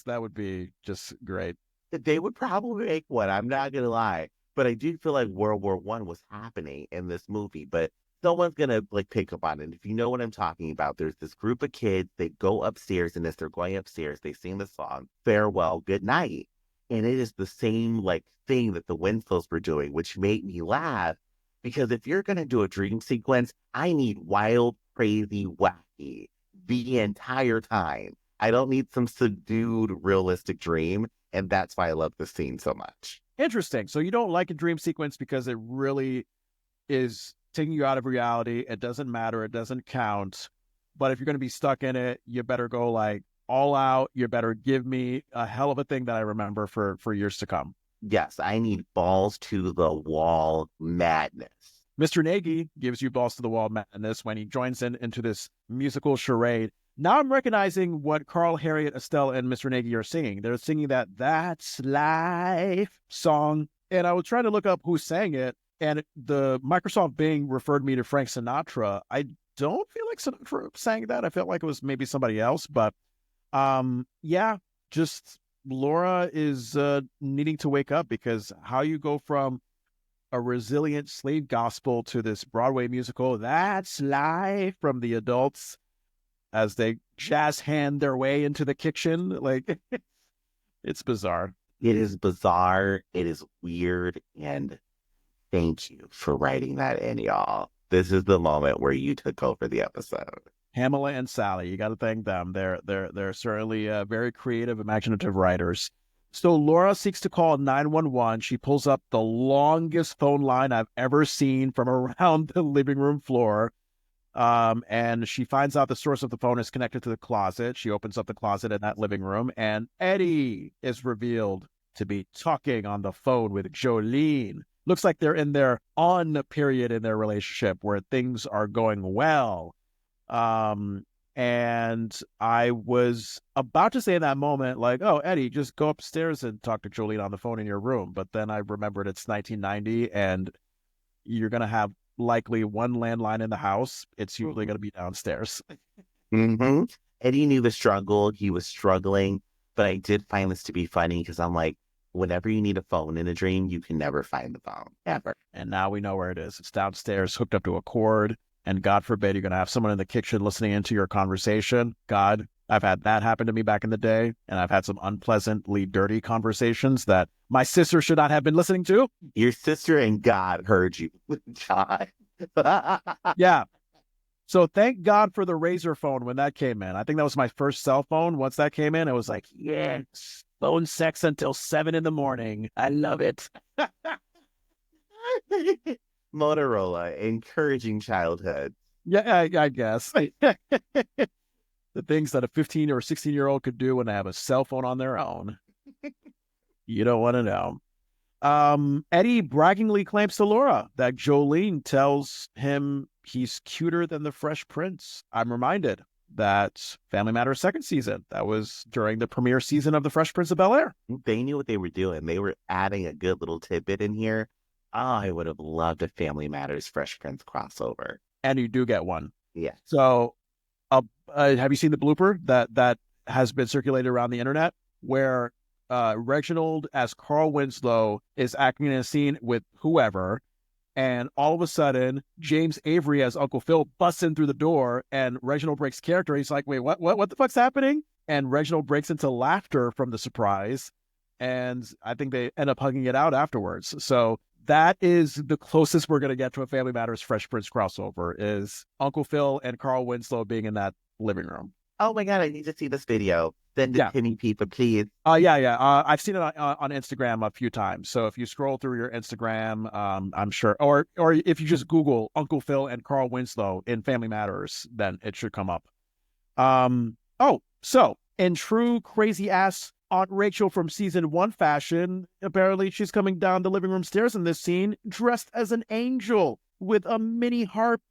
that would be just great. they would probably make one. I'm not gonna lie, but I do feel like World War I was happening in this movie. But someone's gonna like pick up on it. If you know what I'm talking about, there's this group of kids. They go upstairs, and as they're going upstairs, they sing the song "Farewell, Good Night," and it is the same like thing that the Winslows were doing, which made me laugh because if you're gonna do a dream sequence, I need wild, crazy, wacky the entire time. I don't need some subdued, realistic dream. And that's why I love this scene so much. Interesting. So you don't like a dream sequence because it really is taking you out of reality. It doesn't matter. It doesn't count. But if you're going to be stuck in it, you better go like all out. You better give me a hell of a thing that I remember for years to come. Yes, I need balls to the wall madness. Mr. Nagy gives you balls to the wall madness when he joins into this musical charade. Now I'm recognizing what Carl, Harriet, Estelle, and Mr. Nagy are singing. They're singing That's Life song. And I was trying to look up who sang it. And the Microsoft Bing referred me to Frank Sinatra. I don't feel like Sinatra sang that. I felt like it was maybe somebody else. But yeah, just Laura is needing to wake up because how you go from a resilient slave gospel to this Broadway musical, That's Life, from the adults as they jazz hand their way into the kitchen. Like, it's bizarre. It is bizarre. It is weird. And thank you for writing that in, y'all. This is the moment where you took over the episode. Pamela and Sally, you got to thank them. They're certainly very creative, imaginative writers. So Laura seeks to call 911. She pulls up the longest phone line I've ever seen from around the living room floor. And she finds out the source of the phone is connected to the closet. She opens up the closet in that living room, and Eddie is revealed to be talking on the phone with Jolene. Looks like they're in their on period in their relationship where things are going well. And I was about to say in that moment, like, oh, Eddie, just go upstairs and talk to Jolene on the phone in your room. But then I remembered it's 1990 and you're going to have likely one landline in the house. It's usually going to be downstairs. Mm-hmm. Eddie knew the struggle. He was struggling. But I did find this to be funny because I'm like, whenever you need a phone in a dream, you can never find the phone, ever. And now we know where it is. It's downstairs, hooked up to a cord. And God forbid you're going to have someone in the kitchen listening into your conversation. God, I've had that happen to me back in the day. And I've had some unpleasantly dirty conversations that my sister should not have been listening to. Your sister and God heard you, John. Yeah. So thank God for the Razor phone when that came in. I think that was my first cell phone. Once that came in, it was like, yes, phone sex until 7 a.m. I love it. Motorola, encouraging childhood. Yeah, I guess. The things that a 15 or 16-year-old could do when they have a cell phone on their own. You don't want to know. Eddie braggingly claims to Laura that Jolene tells him he's cuter than the Fresh Prince. I'm reminded that Family Matters second season, that was during the premiere season of The Fresh Prince of Bel-Air. They knew what they were doing. They were adding a good little tidbit in here. Oh, I would have loved a Family Matters Fresh Prince crossover. And you do get one. Yeah. So have you seen the blooper that has been circulated around the internet where Reginald as Carl Winslow is acting in a scene with whoever, and all of a sudden James Avery as Uncle Phil busts in through the door and Reginald breaks character. He's like, wait, what the fuck's happening? And Reginald breaks into laughter from the surprise. And I think they end up hugging it out afterwards. So that is the closest we're going to get to a Family Matters Fresh Prince crossover, is Uncle Phil and Carl Winslow being in that living room. Oh my God, I need to see this video. Send it to me, people, please. Yeah. I've seen it on Instagram a few times. So if you scroll through your Instagram, I'm sure, or if you just Google Uncle Phil and Carl Winslow in Family Matters, then it should come up. So in true crazy ass Aunt Rachel from season 1 fashion, apparently she's coming down the living room stairs in this scene dressed as an angel with a mini harp.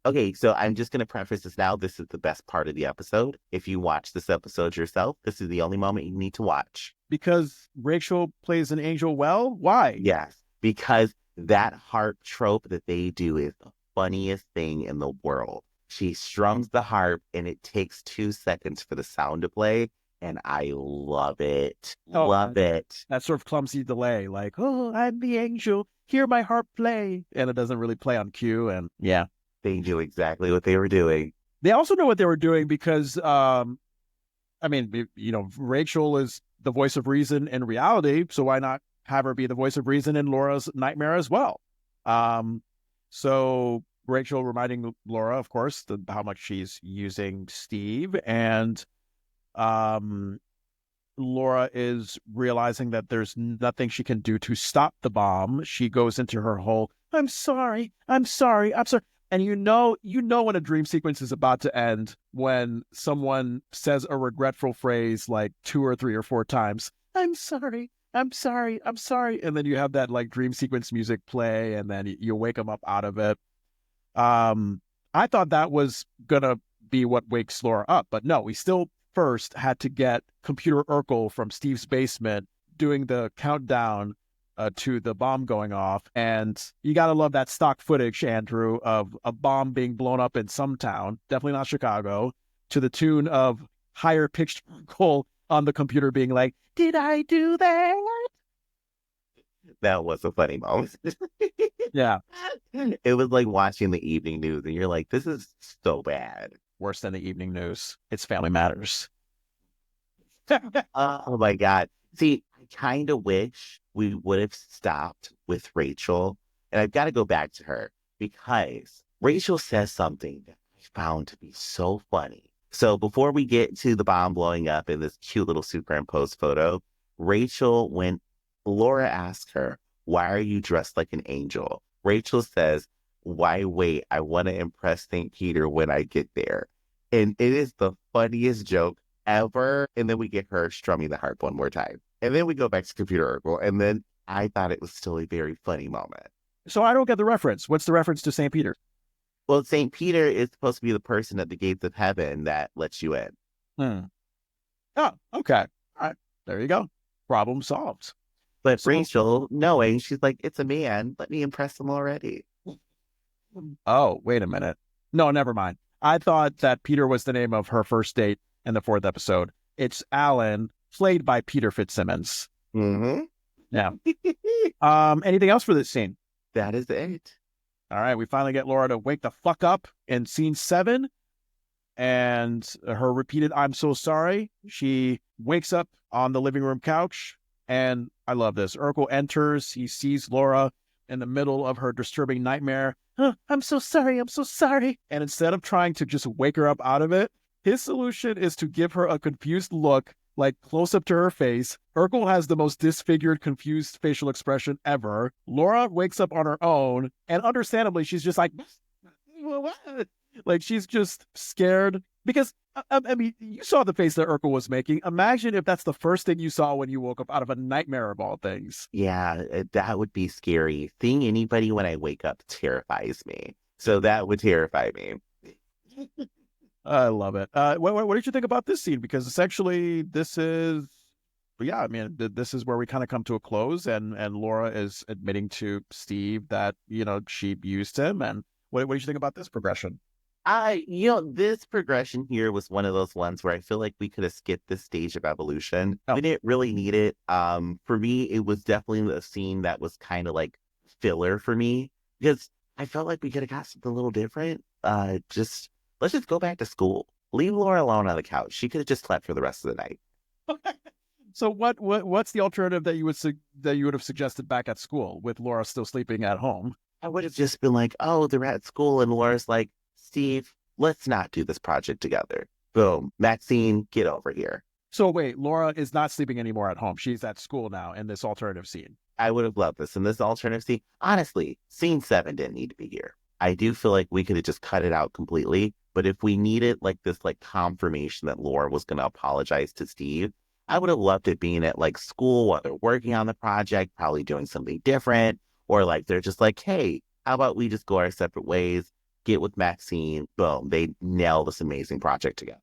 Okay, so I'm just gonna preface this now. This is the best part of the episode. If you watch this episode yourself, this is the only moment you need to watch. Because Rachel plays an angel well? Why? Yes, because that harp trope that they do is the funniest thing in the world. She strums the harp and it takes 2 seconds for the sound to play. And I love it. Love it. That sort of clumsy delay, like, oh, I'm the angel, hear my harp play. And it doesn't really play on cue. And yeah. They knew exactly what they were doing. They also know what they were doing because, Rachel is the voice of reason in reality. So why not have her be the voice of reason in Laura's nightmare as well? So Rachel reminding Laura, of course, how much she's using Steve. And Laura is realizing that there's nothing she can do to stop the bomb. She goes into her whole, I'm sorry. And you know when a dream sequence is about to end when someone says a regretful phrase like 2 or 3 or 4 times, I'm sorry. And then you have that like dream sequence music play and then you wake them up out of it. I thought that was going to be what wakes Laura up. But no, we still first had to get Computer Urkel from Steve's basement doing the countdown to the bomb going off. And you got to love that stock footage, Andrew, of a bomb being blown up in some town, definitely not Chicago, to the tune of higher pitched Urkel on the computer being like, did I do that? That was a funny moment. Yeah. It was like watching the evening news and you're like, this is so bad. Worse than the evening news. It's Family Matters. Oh my God. See, I kind of wish we would have stopped with Rachel. And I've got to go back to her because Rachel says something that I found to be so funny. So before we get to the bomb blowing up in this cute little superimposed photo, Rachel, when Laura asks her, why are you dressed like an angel? Rachel says, why wait? I want to impress St. Peter when I get there. And it is the funniest joke ever. And then we get her strumming the harp one more time. And then we go back to Computer Urkel. And then I thought it was still a very funny moment. So I don't get the reference. What's the reference to St. Peter? Well, St. Peter is supposed to be the person at the gates of heaven that lets you in. Oh, okay. All right. There you go. Problem solved. But Rachel, knowing, she's like, it's a man. Let me impress him already. Oh, wait a minute. No, never mind. I thought that Peter was the name of her first date in the 4th episode. It's Alan, played by Peter Fitzsimmons. Mm-hmm. Yeah. Anything else for this scene? That is it. All right. We finally get Laura to wake the fuck up in scene 7. And her repeated, I'm so sorry. She wakes up on the living room couch. And I love this. Urkel enters. He sees Laura in the middle of her disturbing nightmare. Oh, I'm so sorry. And instead of trying to just wake her up out of it, his solution is to give her a confused look, like close up to her face. Urkel has the most disfigured, confused facial expression ever. Laura wakes up on her own, and understandably, she's just like, what? Like she's just scared because, I mean, you saw the face that Urkel was making. Imagine if that's the first thing you saw when you woke up out of a nightmare of all things. Yeah, that would be scary. Seeing anybody when I wake up terrifies me. So that would terrify me. I love it. What did you think about this scene? Because essentially this is, this is where we kind of come to a close and Laura is admitting to Steve that, she abused him. And what did you think about this progression? This progression here was one of those ones where I feel like we could have skipped this stage of evolution. We didn't really need it. For me, it was definitely a scene that was kind of like filler for me because I felt like we could have got something a little different. Let's just go back to school. Leave Laura alone on the couch. She could have just slept for the rest of the night. So what's the alternative that you would have suggested back at school with Laura still sleeping at home? I would have just been like, oh, they're at school, and Laura's like, Steve, let's not do this project together. Boom. Maxine, get over here. So wait, Laura is not sleeping anymore at home. She's at school now in this alternative scene. I would have loved this in this alternative scene. Honestly, scene 7 didn't need to be here. I do feel like we could have just cut it out completely. But if we needed like this like confirmation that Laura was going to apologize to Steve, I would have loved it being at like school while they're working on the project, probably doing something different. Or like they're just like, hey, how about we just go our separate ways, get with Maxine, boom, they nail this amazing project together.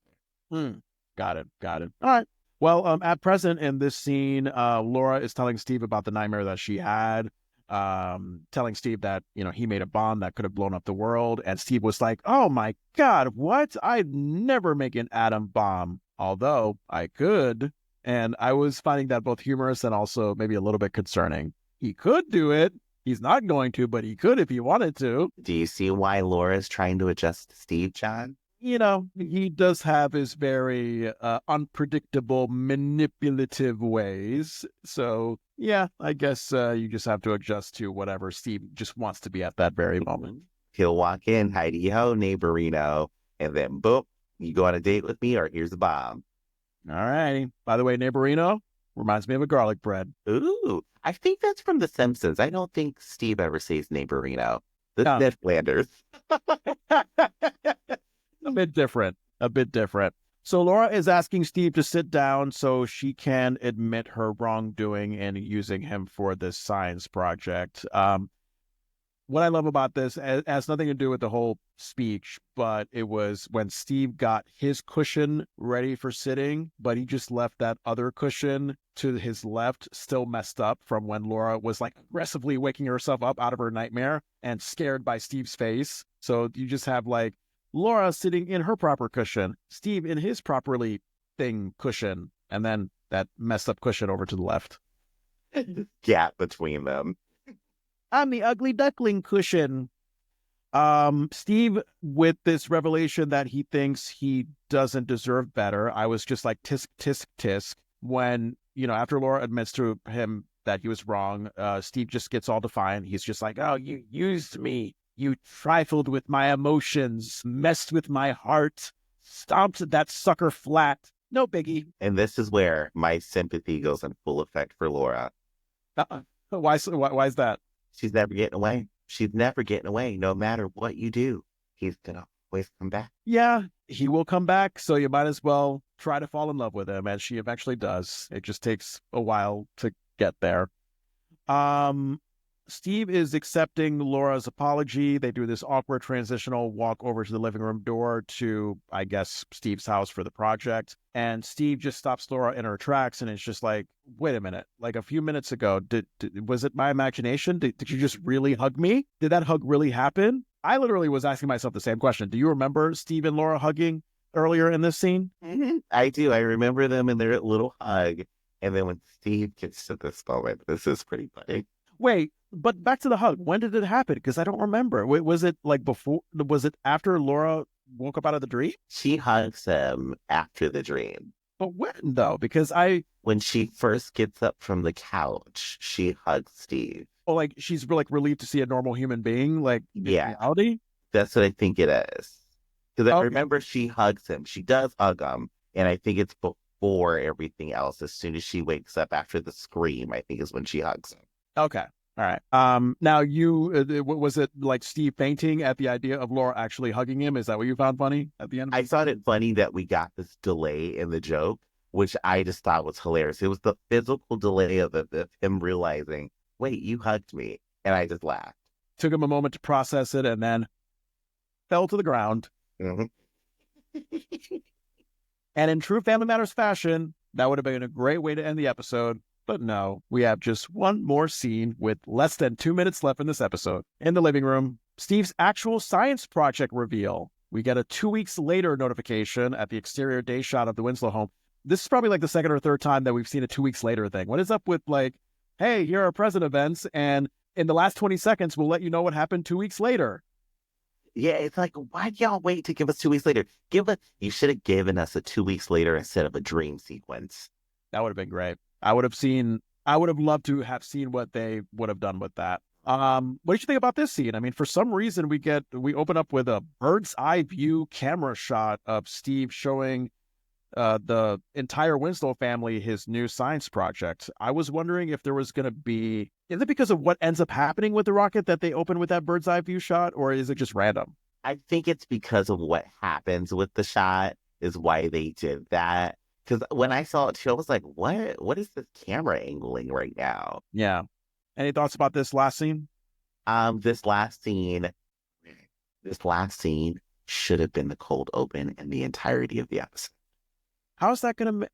Got it. All right. Well, at present in this scene, Laura is telling Steve about the nightmare that she had, telling Steve that, he made a bomb that could have blown up the world. And Steve was like, oh my God, what? I'd never make an atom bomb, although I could. And I was finding that both humorous and also maybe a little bit concerning. He could do it. He's not going to, but he could if he wanted to. Do you see why Laura's trying to adjust to Steve, John? He does have his very unpredictable, manipulative ways. So, yeah, I guess you just have to adjust to whatever Steve just wants to be at that very moment. He'll walk in, Heidi-ho, neighborino, and then boom, you go on a date with me or here's a bomb. All righty. By the way, neighborino reminds me of a garlic bread. Ooh, I think that's from The Simpsons. I don't think Steve ever says neighborino. That's Ned Flanders. A bit different. So Laura is asking Steve to sit down so she can admit her wrongdoing in using him for this science project. What I love about this has nothing to do with the whole speech, but it was when Steve got his cushion ready for sitting, but he just left that other cushion to his left still messed up from when Laura was like aggressively waking herself up out of her nightmare and scared by Steve's face. So you just have like Laura sitting in her proper cushion, Steve in his properly thing cushion, and then that messed up cushion over to the left. Gap between them. I'm the ugly duckling cushion. Steve, with this revelation that he thinks he doesn't deserve better, I was just like, tisk, tisk, tisk. When, after Laura admits to him that he was wrong, Steve just gets all defiant. He's just like, oh, you used me. You trifled with my emotions, messed with my heart, stomped that sucker flat. No biggie. And this is where my sympathy goes in full effect for Laura. Why is that? She's never getting away. She's never getting away. No matter what you do, he's going to always come back. Yeah, he will come back. So you might as well try to fall in love with him, as she eventually does. It just takes a while to get there. Steve is accepting Laura's apology. They do this awkward transitional walk over to the living room door to, I guess, Steve's house for the project. And Steve just stops Laura in her tracks and it's just like, wait a minute. Like a few minutes ago, was it my imagination? Did you just really hug me? Did that hug really happen? I literally was asking myself the same question. Do you remember Steve and Laura hugging earlier in this scene? Mm-hmm. I do. I remember them in their little hug. And then when Steve gets to this moment, this is pretty funny. Wait, but back to the hug. When did it happen? Because I don't remember. Was it like before? Was it after Laura woke up out of the dream? She hugs him after the dream. But when though? Because when she first gets up from the couch, she hugs Steve. Oh, like she's like relieved to see a normal human being, like in reality? That's what I think it is. Because I remember she hugs him. She does hug him. And I think it's before everything else. As soon as she wakes up after the scream, I think is when she hugs him. Okay. All right. Now was it like Steve fainting at the idea of Laura actually hugging him? Is that what you found funny at the end? I thought it funny that we got this delay in the joke, which I just thought was hilarious. It was the physical delay of him realizing, wait, you hugged me. And I just laughed. Took him a moment to process it and then fell to the ground. Mm-hmm. And in true Family Matters fashion, that would have been a great way to end the episode. But no, we have just one more scene with less than 2 minutes left in this episode. In the living room, Steve's actual science project reveal. We get a 2 weeks later notification at the exterior day shot of the Winslow home. This is probably like the second or third time that we've seen a 2 weeks later thing. What is up with like, hey, here are present events, and in the last 20 seconds, we'll let you know what happened 2 weeks later. Yeah, it's like, why'd y'all wait to give us 2 weeks later? You should have given us a 2 weeks later instead of a dream sequence. That would have been great. I would have loved to have seen what they would have done with that. What did you think about this scene? I mean, for some reason, we open up with a bird's eye view camera shot of Steve showing the entire Winslow family his new science project. I was wondering if there was going to be, is it because of what ends up happening with the rocket that they open with that bird's eye view shot, or is it just random? I think it's because of what happens with the shot is why they did that. Because when I saw it too, I was like, what? What is this camera angling right now? Yeah. Any thoughts about this last scene? This last scene, this last scene should have been the cold open in the entirety of the episode. How's that going to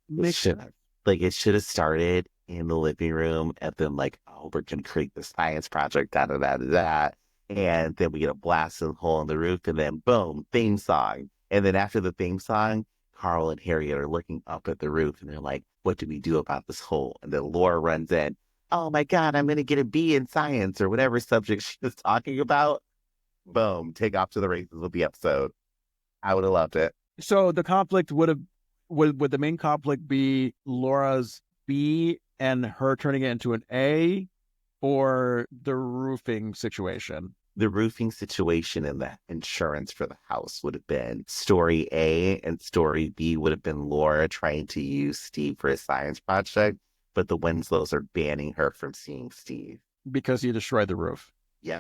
make sense? Like it should have started in the living room and then like, oh, we're gonna create the science project, da da da da da. And then we get a blasting hole in the roof, and then boom, theme song. And then after the theme song, Carl and Harriet are looking up at the roof and they're like, what do we do about this hole? And then Laura runs in, oh my God, I'm gonna get a B in science or whatever subject she was talking about. Boom, take off to the races with the episode. I would have loved it. So the conflict would the main conflict be Laura's B and her turning it into an A, or the roofing situation? The roofing situation and the insurance for the house would have been story A, and story B would have been Laura trying to use Steve for his science project, but the Winslows are banning her from seeing Steve. Because he destroyed the roof. Yeah.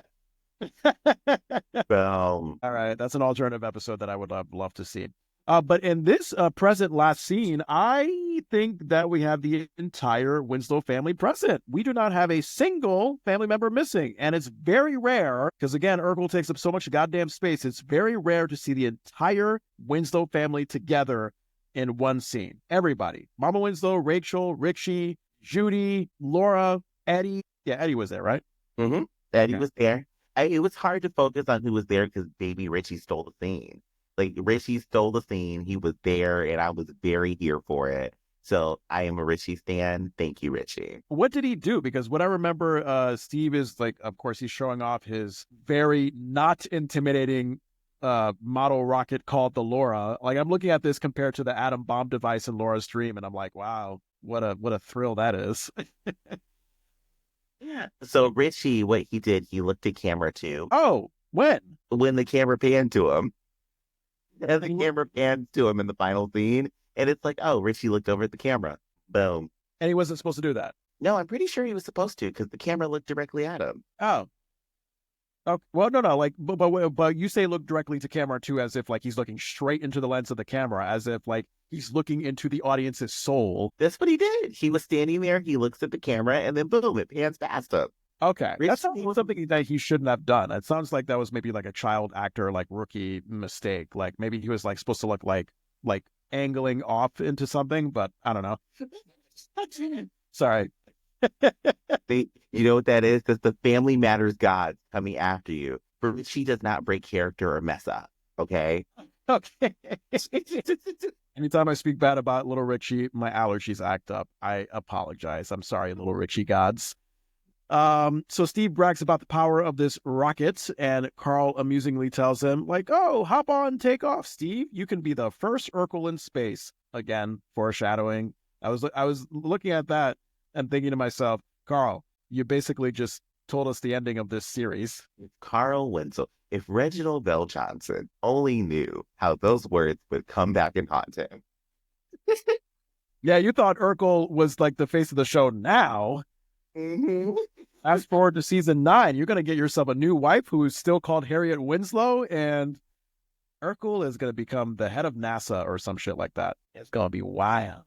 All right, that's an alternative episode that I would love to see. But in this present last scene, I think that we have the entire Winslow family present. We do not have a single family member missing. And it's very rare, because again, Urkel takes up so much goddamn space. It's very rare to see the entire Winslow family together in one scene. Everybody. Mama Winslow, Rachel, Richie, Judy, Laura, Eddie. Yeah, Eddie was there, right? Mm-hmm. Eddie was there. It was hard to focus on who was there because baby Richie stole the scene. Like, Richie stole the scene. He was there, and I was very here for it. So I am a Richie stan. Thank you, Richie. What did he do? Because what I remember, Steve is like, of course, he's showing off his very not intimidating model rocket called the Laura. Like, I'm looking at this compared to the atom bomb device in Laura's dream, and I'm like, wow, what a thrill that is. Yeah. So Richie, what he did, he looked at camera too. Oh, when? When the camera panned to him. And the camera pans to him in the final scene. And it's like, oh, Richie looked over at the camera. Boom. And he wasn't supposed to do that. No, I'm pretty sure he was supposed to because the camera looked directly at him. Oh. Oh, well, no. Like, but you say look directly to camera too, as if like he's looking straight into the lens of the camera, as if like he's looking into the audience's soul. That's what he did. He was standing there. He looks at the camera, and then boom, it pans past him. Okay, that sounds like something that he shouldn't have done. It sounds like that was maybe like a child actor, like rookie mistake. Like maybe he was like supposed to look like angling off into something, but I don't know. Sorry. You know what that is? That's the Family Matters gods coming after you. For Richie does not break character or mess up. Okay. Okay. Anytime I speak bad about little Richie, my allergies act up. I apologize. I'm sorry, little Richie gods. So Steve brags about the power of this rocket, and Carl amusingly tells him, like, oh, hop on, take off, Steve. You can be the first Urkel in space. Again, foreshadowing. I was looking at that and thinking to myself, Carl, you basically just told us the ending of this series. If Carl Winslow, if Reginald Bell Johnson only knew how those words would come back and haunt him. Yeah, you thought Urkel was like the face of the show now. Mm-hmm. Fast forward to season 9, you're going to get yourself a new wife who's still called Harriet Winslow, and Urkel is going to become the head of NASA or some shit like that. It's going to be wild.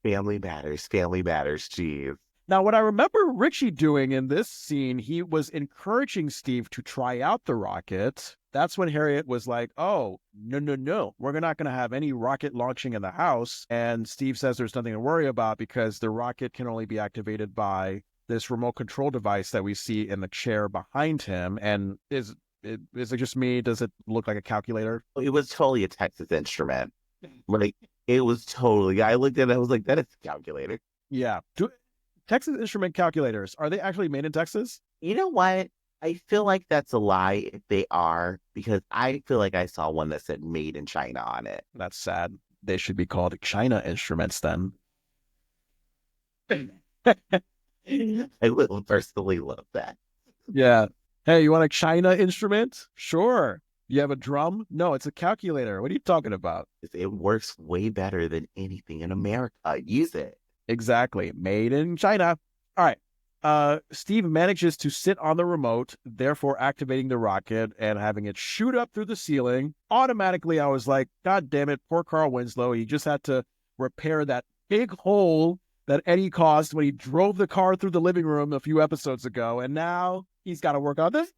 Family matters, geez. Now, what I remember Richie doing in this scene, he was encouraging Steve to try out the rocket. That's when Harriet was like, oh, no, we're not going to have any rocket launching in the house. And Steve says there's nothing to worry about because the rocket can only be activated by this remote control device that we see in the chair behind him. And is it just me? Does it look like a calculator? It was totally a Texas Instrument. Like, it was totally, I looked at it, I was like, that is a calculator. Yeah. Texas Instrument calculators, are they actually made in Texas? You know what? I feel like that's a lie if they are, because I feel like I saw one that said made in China on it. That's sad. They should be called China Instruments then. I will personally love that. Yeah. Hey, you want a China instrument? Sure. You have a drum? No, it's a calculator. What are you talking about? It works way better than anything in America. Use it. Exactly. Made in China. All right. Steve manages to sit on the remote, therefore activating the rocket and having it shoot up through the ceiling. Automatically, I was like, God damn it, poor Carl Winslow. He just had to repair that big hole that Eddie caused when he drove the car through the living room a few episodes ago. And now he's got to work on this.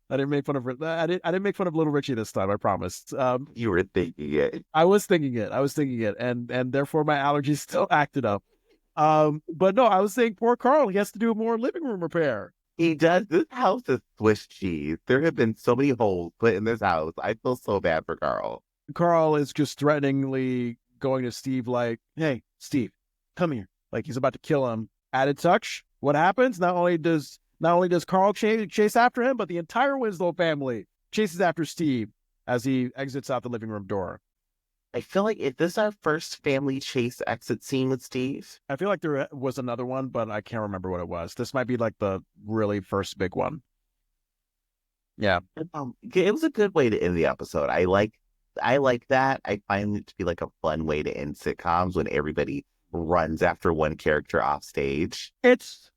I didn't make fun of I didn't make fun of Little Richie this time. I promised. You were thinking it. I was thinking it, and therefore my allergies still acted up. But no, I was saying poor Carl. He has to do more living room repair. He does. This house is Swiss cheese. There have been so many holes put in this house. I feel so bad for Carl. Carl is just threateningly going to Steve like, "Hey, Steve, come here!" Like he's about to kill him. Added touch. What happens? Not only does Carl chase after him, but the entire Winslow family chases after Steve as he exits out the living room door. I feel like is this our first family chase exit scene with Steve? I feel like there was another one, but I can't remember what it was. This might be like the really first big one. Yeah. It was a good way to end the episode. I like that. I find it to be like a fun way to end sitcoms when everybody runs after one character off stage. It's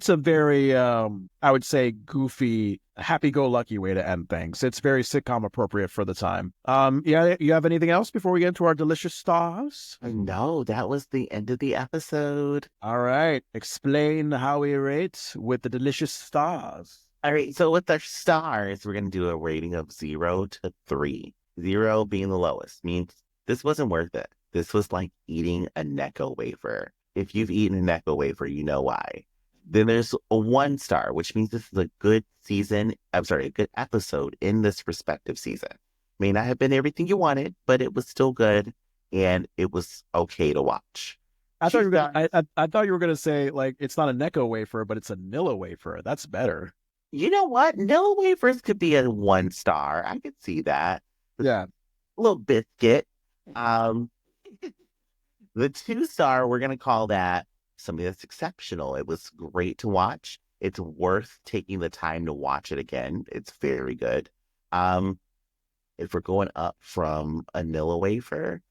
a very I would say goofy, happy-go-lucky way to end things. It's very sitcom appropriate for the time. Yeah, you have anything else before we get into our delicious stars? No, that was the end of the episode. All right, explain how we rate with the delicious stars. All right, so with our stars, we're gonna do a rating of 0 to 3. 0 being the lowest means this wasn't worth it. This was like eating a Necco wafer. If you've eaten a Necco wafer, you know why. Then there's a 1 star, which means this is a good season. I'm sorry, a good episode in this respective season. May not have been everything you wanted, but it was still good and it was okay to watch. I thought you were gonna say like it's not a Necco wafer, but it's a Nilla wafer. That's better. You know what? Nilla wafers could be a 1 star. I could see that. Yeah. A little biscuit. The 2 star, we're gonna call that something that's exceptional. It was great to watch. It's worth taking the time to watch it again. It's very good. If we're going up from a Nilla wafer,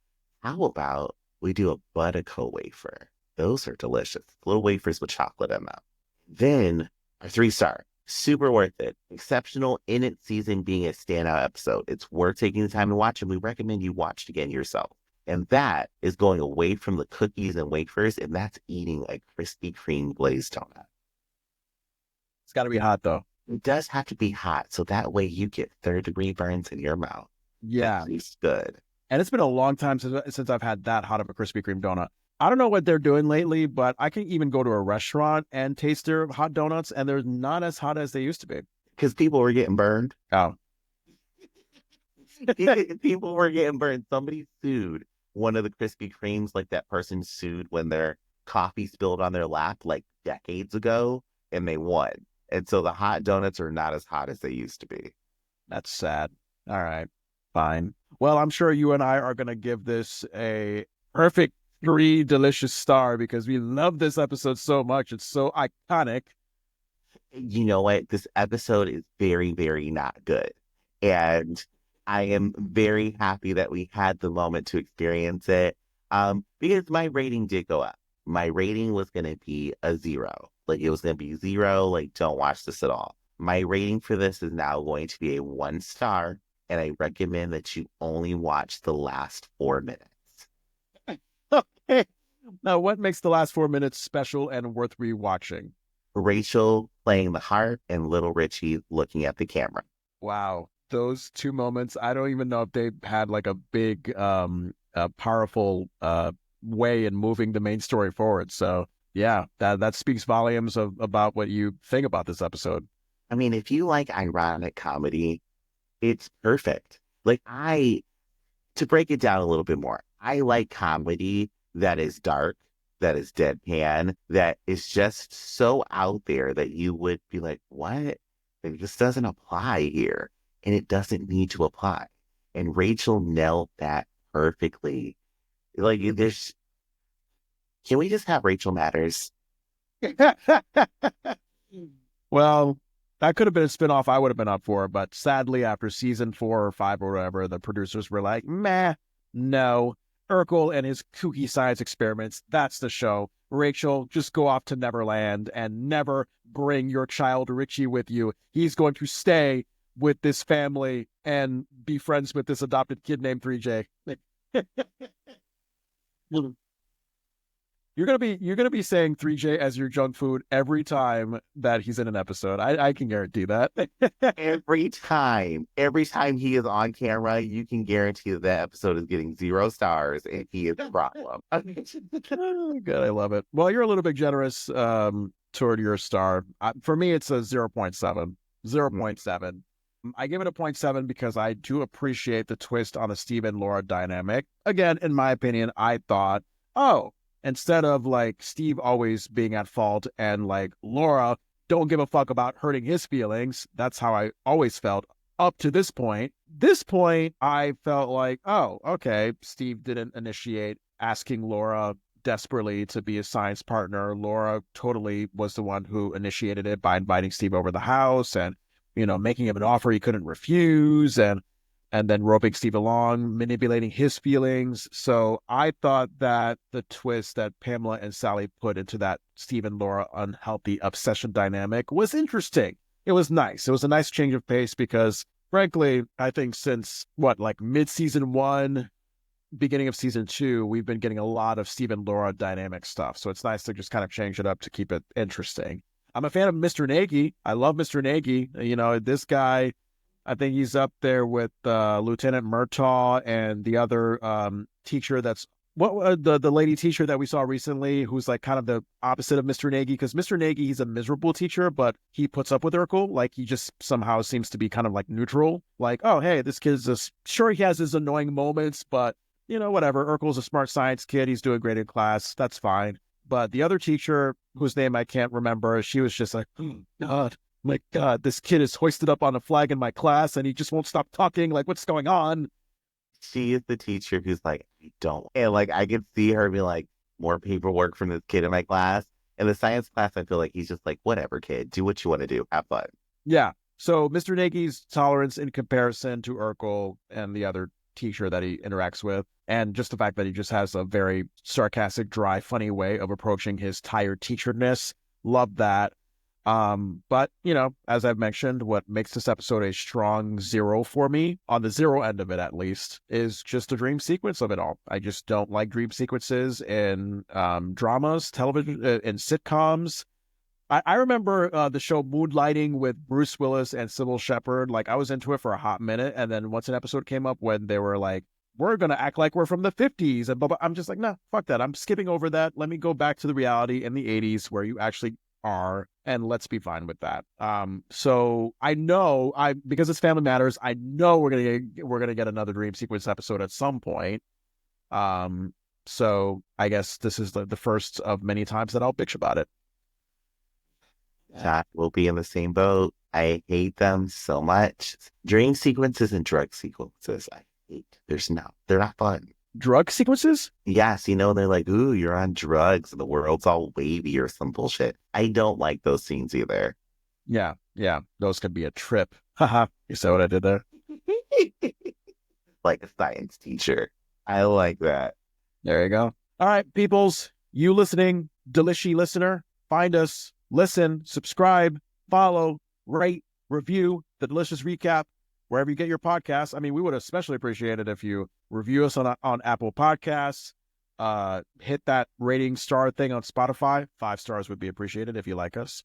how about we do a Butterco wafer? Those are delicious. Little wafers with chocolate in them. Then our 3 star, super worth it. Exceptional in its season being a standout episode. It's worth taking the time to watch, and we recommend you watch it again yourself. And that is going away from the cookies and wafers, and that's eating a Krispy Kreme glazed donut. It's got to be hot though. It does have to be hot, so that way you get 3rd-degree burns in your mouth. Yeah. It's good. And it's been a long time since I've had that hot of a Krispy Kreme donut. I don't know what they're doing lately, but I can even go to a restaurant and taste their hot donuts, and they're not as hot as they used to be. Because people were getting burned. Oh. People were getting burned. Somebody sued one of the Krispy Kremes, like that person sued when their coffee spilled on their lap like decades ago, and they won. And so the hot donuts are not as hot as they used to be. That's sad. All right, fine. Well, I'm sure you and I are going to give this a perfect 3 delicious star because we love this episode so much. It's so iconic. You know what? This episode is very, very not good. And I am very happy that we had the moment to experience it because my rating did go up. My rating was going to be a 0. Like it was going to be 0, like don't watch this at all. My rating for this is now going to be a 1 star, and I recommend that you only watch the last 4 minutes. Okay. Now, what makes the last 4 minutes special and worth rewatching? Rachel playing the harp and Little Richie looking at the camera. Wow. Those 2 moments, I don't even know if they had like a big, powerful way in moving the main story forward. So yeah, that speaks volumes about what you think about this episode. I mean, if you like ironic comedy, it's perfect. Like to break it down a little bit more, I like comedy that is dark, that is deadpan, that is just so out there that you would be like, what? It just doesn't apply here. And it doesn't need to apply. And Rachel nailed that perfectly. Like, can we just have Rachel Matters? Well, That could have been a spinoff I would have been up for, but sadly, after season 4 or 5 or whatever, the producers were like, meh, no. Urkel and his kooky science experiments, that's the show. Rachel, just go off to Neverland and never bring your child Richie with you. He's going to stay with this family and be friends with this adopted kid named 3J. You're gonna be saying 3J as your junk food every time that he's in an episode. I can guarantee that. Every time he is on camera, you can guarantee that episode is getting 0 stars and he is a problem. Oh, good, I love it. Well, you're a little bit generous toward your star. For me, it's a 0.7. 0.7. I give it a 0.7 because I do appreciate the twist on the Steve and Laura dynamic. Again, in my opinion, I thought, oh, instead of like Steve always being at fault and like Laura don't give a fuck about hurting his feelings. That's how I always felt up to this point. This point, I felt like, oh, okay, Steve didn't initiate asking Laura desperately to be a science partner. Laura totally was the one who initiated it by inviting Steve over the house and, making him an offer he couldn't refuse and then roping Steve along, manipulating his feelings. So I thought that the twist that Pamela and Sally put into that Steve and Laura unhealthy obsession dynamic was interesting. It was nice. It was a nice change of pace because, frankly, I think since, mid-season 1, beginning of season 2, we've been getting a lot of Steve and Laura dynamic stuff. So it's nice to just kind of change it up to keep it interesting. I'm a fan of Mr. Nagy. I love Mr. Nagy. This guy, I think he's up there with Lieutenant Murtaugh and the other teacher that's the lady teacher that we saw recently, who's like kind of the opposite of Mr. Nagy, because Mr. Nagy, he's a miserable teacher, but he puts up with Urkel. Like he just somehow seems to be kind of like neutral. Like, oh, hey, this kid's sure he has his annoying moments, but whatever. Urkel's a smart science kid. He's doing great in class. That's fine. But the other teacher, whose name I can't remember, she was just like, oh, God. My God, this kid is hoisted up on a flag in my class and he just won't stop talking. Like, what's going on? She is the teacher who's like, I don't. And like, I could see her be like, more paperwork from this kid in my class. In the science class, I feel like he's just like, whatever, kid, do what you want to do. Have fun. Yeah. So Mr. Nagy's tolerance in comparison to Urkel and the other teacher that he interacts with, and just the fact that he just has a very sarcastic, dry, funny way of approaching his tired teacherness. Love that. But as I've mentioned, what makes this episode a strong 0 for me, on the 0 end of it at least, is just the dream sequence of it all. I just don't like dream sequences in dramas, television, in sitcoms. I remember the show Moonlighting with Bruce Willis and Sybil Shepherd. Like I was into it for a hot minute, and then once an episode came up when they were like, we're going to act like we're from the 50s, and blah, blah, I'm just like, nah, fuck that. I'm skipping over that. Let me go back to the reality in the 80s where you actually are, and let's be fine with that. So I know because it's Family Matters, I know we're gonna get another dream sequence episode at some point. So I guess this is the first of many times that I'll bitch about it. That will be in the same boat. I hate them so much. Dream sequences and drug sequences, I hate. They're not fun. Drug sequences? Yes, they're like, ooh, you're on drugs and the world's all wavy or some bullshit. I don't like those scenes either. Yeah, those could be a trip. Haha, you saw what I did there? Like a science teacher. I like that. There you go. All right, peoples, you listening, Delishy listener, find us, listen, subscribe, follow, rate, review The Delicious Recap wherever you get your podcasts. I mean, we would especially appreciate it if you review us on Apple Podcasts. Hit that rating star thing on Spotify. 5 stars would be appreciated if you like us.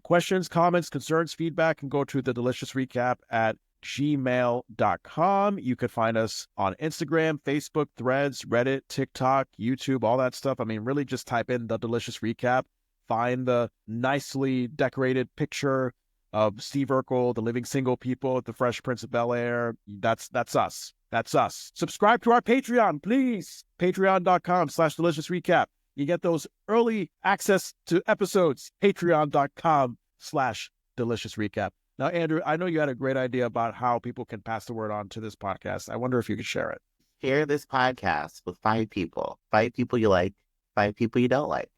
Questions, comments, concerns, feedback can go to The Delicious Recap at gmail.com. You could find us on Instagram, Facebook, Threads, Reddit, TikTok, YouTube, all that stuff. I mean, really just type in The Delicious Recap. Find the nicely decorated picture of Steve Urkel, the living single people at the Fresh Prince of Bel-Air. That's us. That's us. Subscribe to our Patreon, please. Patreon.com/Delicious Recap. You get those early access to episodes. Patreon.com/Delicious Recap. Now, Andrew, I know you had a great idea about how people can pass the word on to this podcast. I wonder if you could share it. Share this podcast with 5 people. 5 people you like, 5 people you don't like.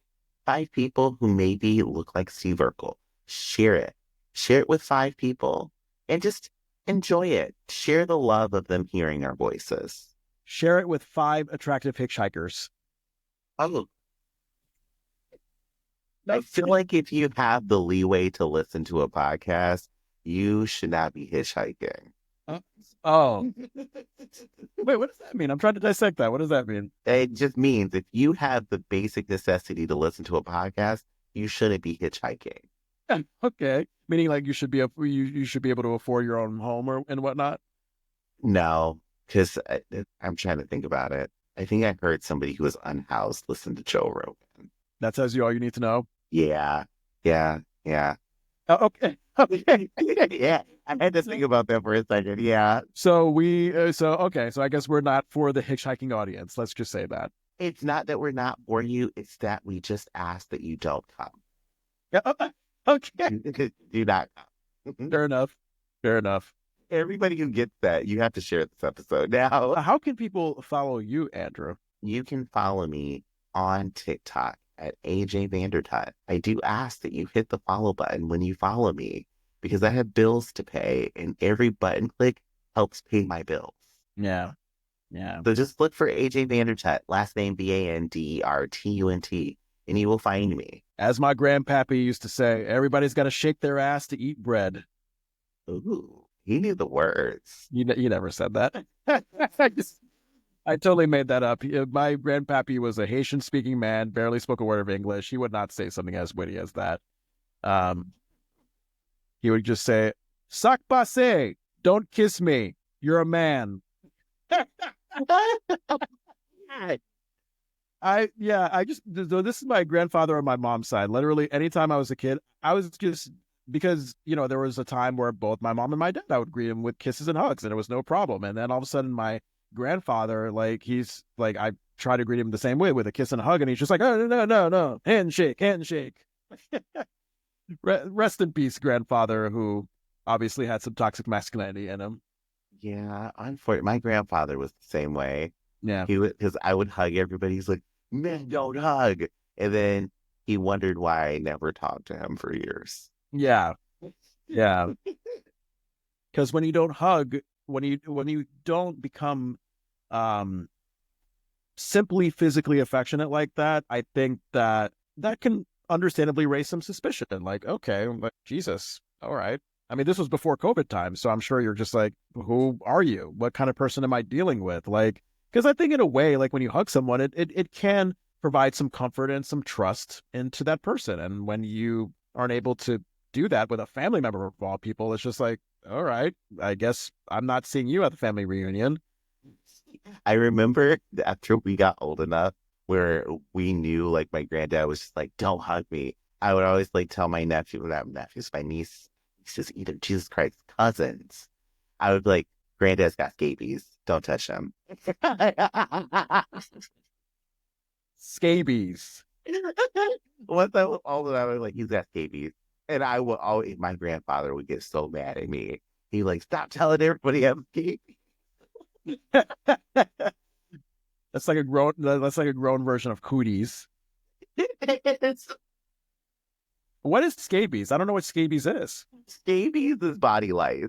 5 people who maybe look like Steve Urkel. Share it. Share it with 5 people and just enjoy it. Share the love of them hearing our voices. Share it with 5 attractive hitchhikers. Oh, I feel like if you have the leeway to listen to a podcast, you should not be hitchhiking. Oh, wait, what does that mean? I'm trying to dissect that. What does that mean? It just means if you have the basic necessity to listen to a podcast, you shouldn't be hitchhiking. Okay, meaning like you should be you should be able to afford your own home and whatnot. No, because I'm trying to think about it. I think I heard somebody who was unhoused listen to Joe Rogan. That tells you all you need to know. Yeah. Okay. Okay. Yeah. I had to think about that for a second. Yeah. So okay. So I guess we're not for the hitchhiking audience. Let's just say that. It's not that we're not for you. It's that we just ask that you don't come. Yeah. Okay. Do not come. Fair enough. Fair enough. Everybody who gets that, you have to share this episode. Now, How can people follow you, Andrew? you can follow me on TikTok at AJ Vandertunt. I do ask that you hit the follow button when you follow me because I have bills to pay and every button click helps pay my bills. Yeah. Yeah. So just look for AJ Vandertunt, last name Vandertunt, and you will find me. As my grandpappy used to say, everybody's got to shake their ass to eat bread. Ooh, he knew the words. You never said that. I totally made that up. My grandpappy was a Haitian-speaking man, barely spoke a word of English. He would not say something as witty as that. He would just say, "Sac passe, don't kiss me. You're a man." This is my grandfather on my mom's side. Literally, anytime I was a kid, I was just because there was a time where both my mom and my dad, I would greet him with kisses and hugs, and it was no problem. And then all of a sudden, my grandfather, he's like, I try to greet him the same way with a kiss and a hug, and he's just like, "Oh, no, handshake." Rest in peace, grandfather, who obviously had some toxic masculinity in him. Yeah, unfortunately, my grandfather was the same way. Yeah. He would, because I would hug everybody. He's like, "Men don't hug," and then he wondered why I never talked to him for years. Yeah. Because when you don't hug, when you don't become simply physically affectionate like that, I think that can understandably raise some suspicion. Like, okay, Jesus, all right. I mean, this was before COVID time, so I'm sure you're just like, who are you? What kind of person am I dealing with? Like, because I think in a way, like when you hug someone, it can provide some comfort and some trust into that person. And when you aren't able to do that with a family member of all people, it's just like, all right, I guess I'm not seeing you at the family reunion. I remember after we got old enough where we knew, like, my granddad was just like, "Don't hug me." I would always tell my nephew, not nephews, my niece, just either Jesus Christ, cousins. I would be like, "Granddad's got scabies. Don't touch him." Scabies. Once I was old enough, I was like, "He's got scabies." And I would always, my grandfather would get so mad at me. He "Stop telling everybody I have scabies." That's like a grown version of cooties. What is scabies? I don't know what scabies is. Scabies is body lice.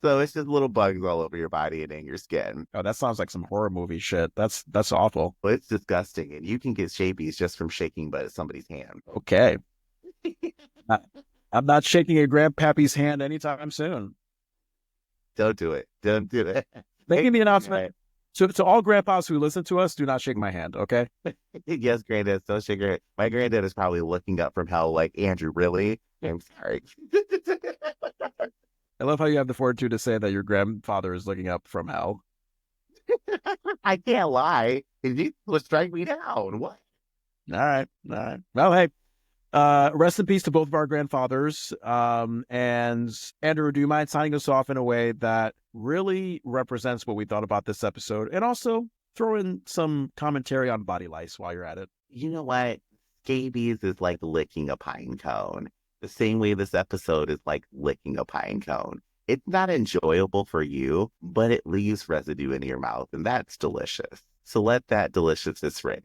So it's just little bugs all over your body and in your skin. Oh, that sounds like some horror movie shit. That's awful. Well, it's disgusting. And you can get scabies just from shaking somebody's hand. Okay. I'm not shaking a grandpappy's hand anytime soon. Don't do it. Don't do it. Making the announcement. So to all grandpas who listen to us, do not shake my hand, okay? Yes, granddad, don't shake your hand. My granddad is probably looking up from hell like, "Andrew, really? I'm sorry." I love how you have the fortitude to say that your grandfather is looking up from hell. I can't lie. He would strike me down. What? All right. Well, hey, rest in peace to both of our grandfathers. And Andrew, do you mind signing us off in a way that really represents what we thought about this episode, and also throw in some commentary on body lice while you're at it? You know what? Scabies is like licking a pine cone. The same way this episode is like licking a pine cone. It's not enjoyable for you, but it leaves residue in your mouth, and that's delicious. So let that deliciousness ring.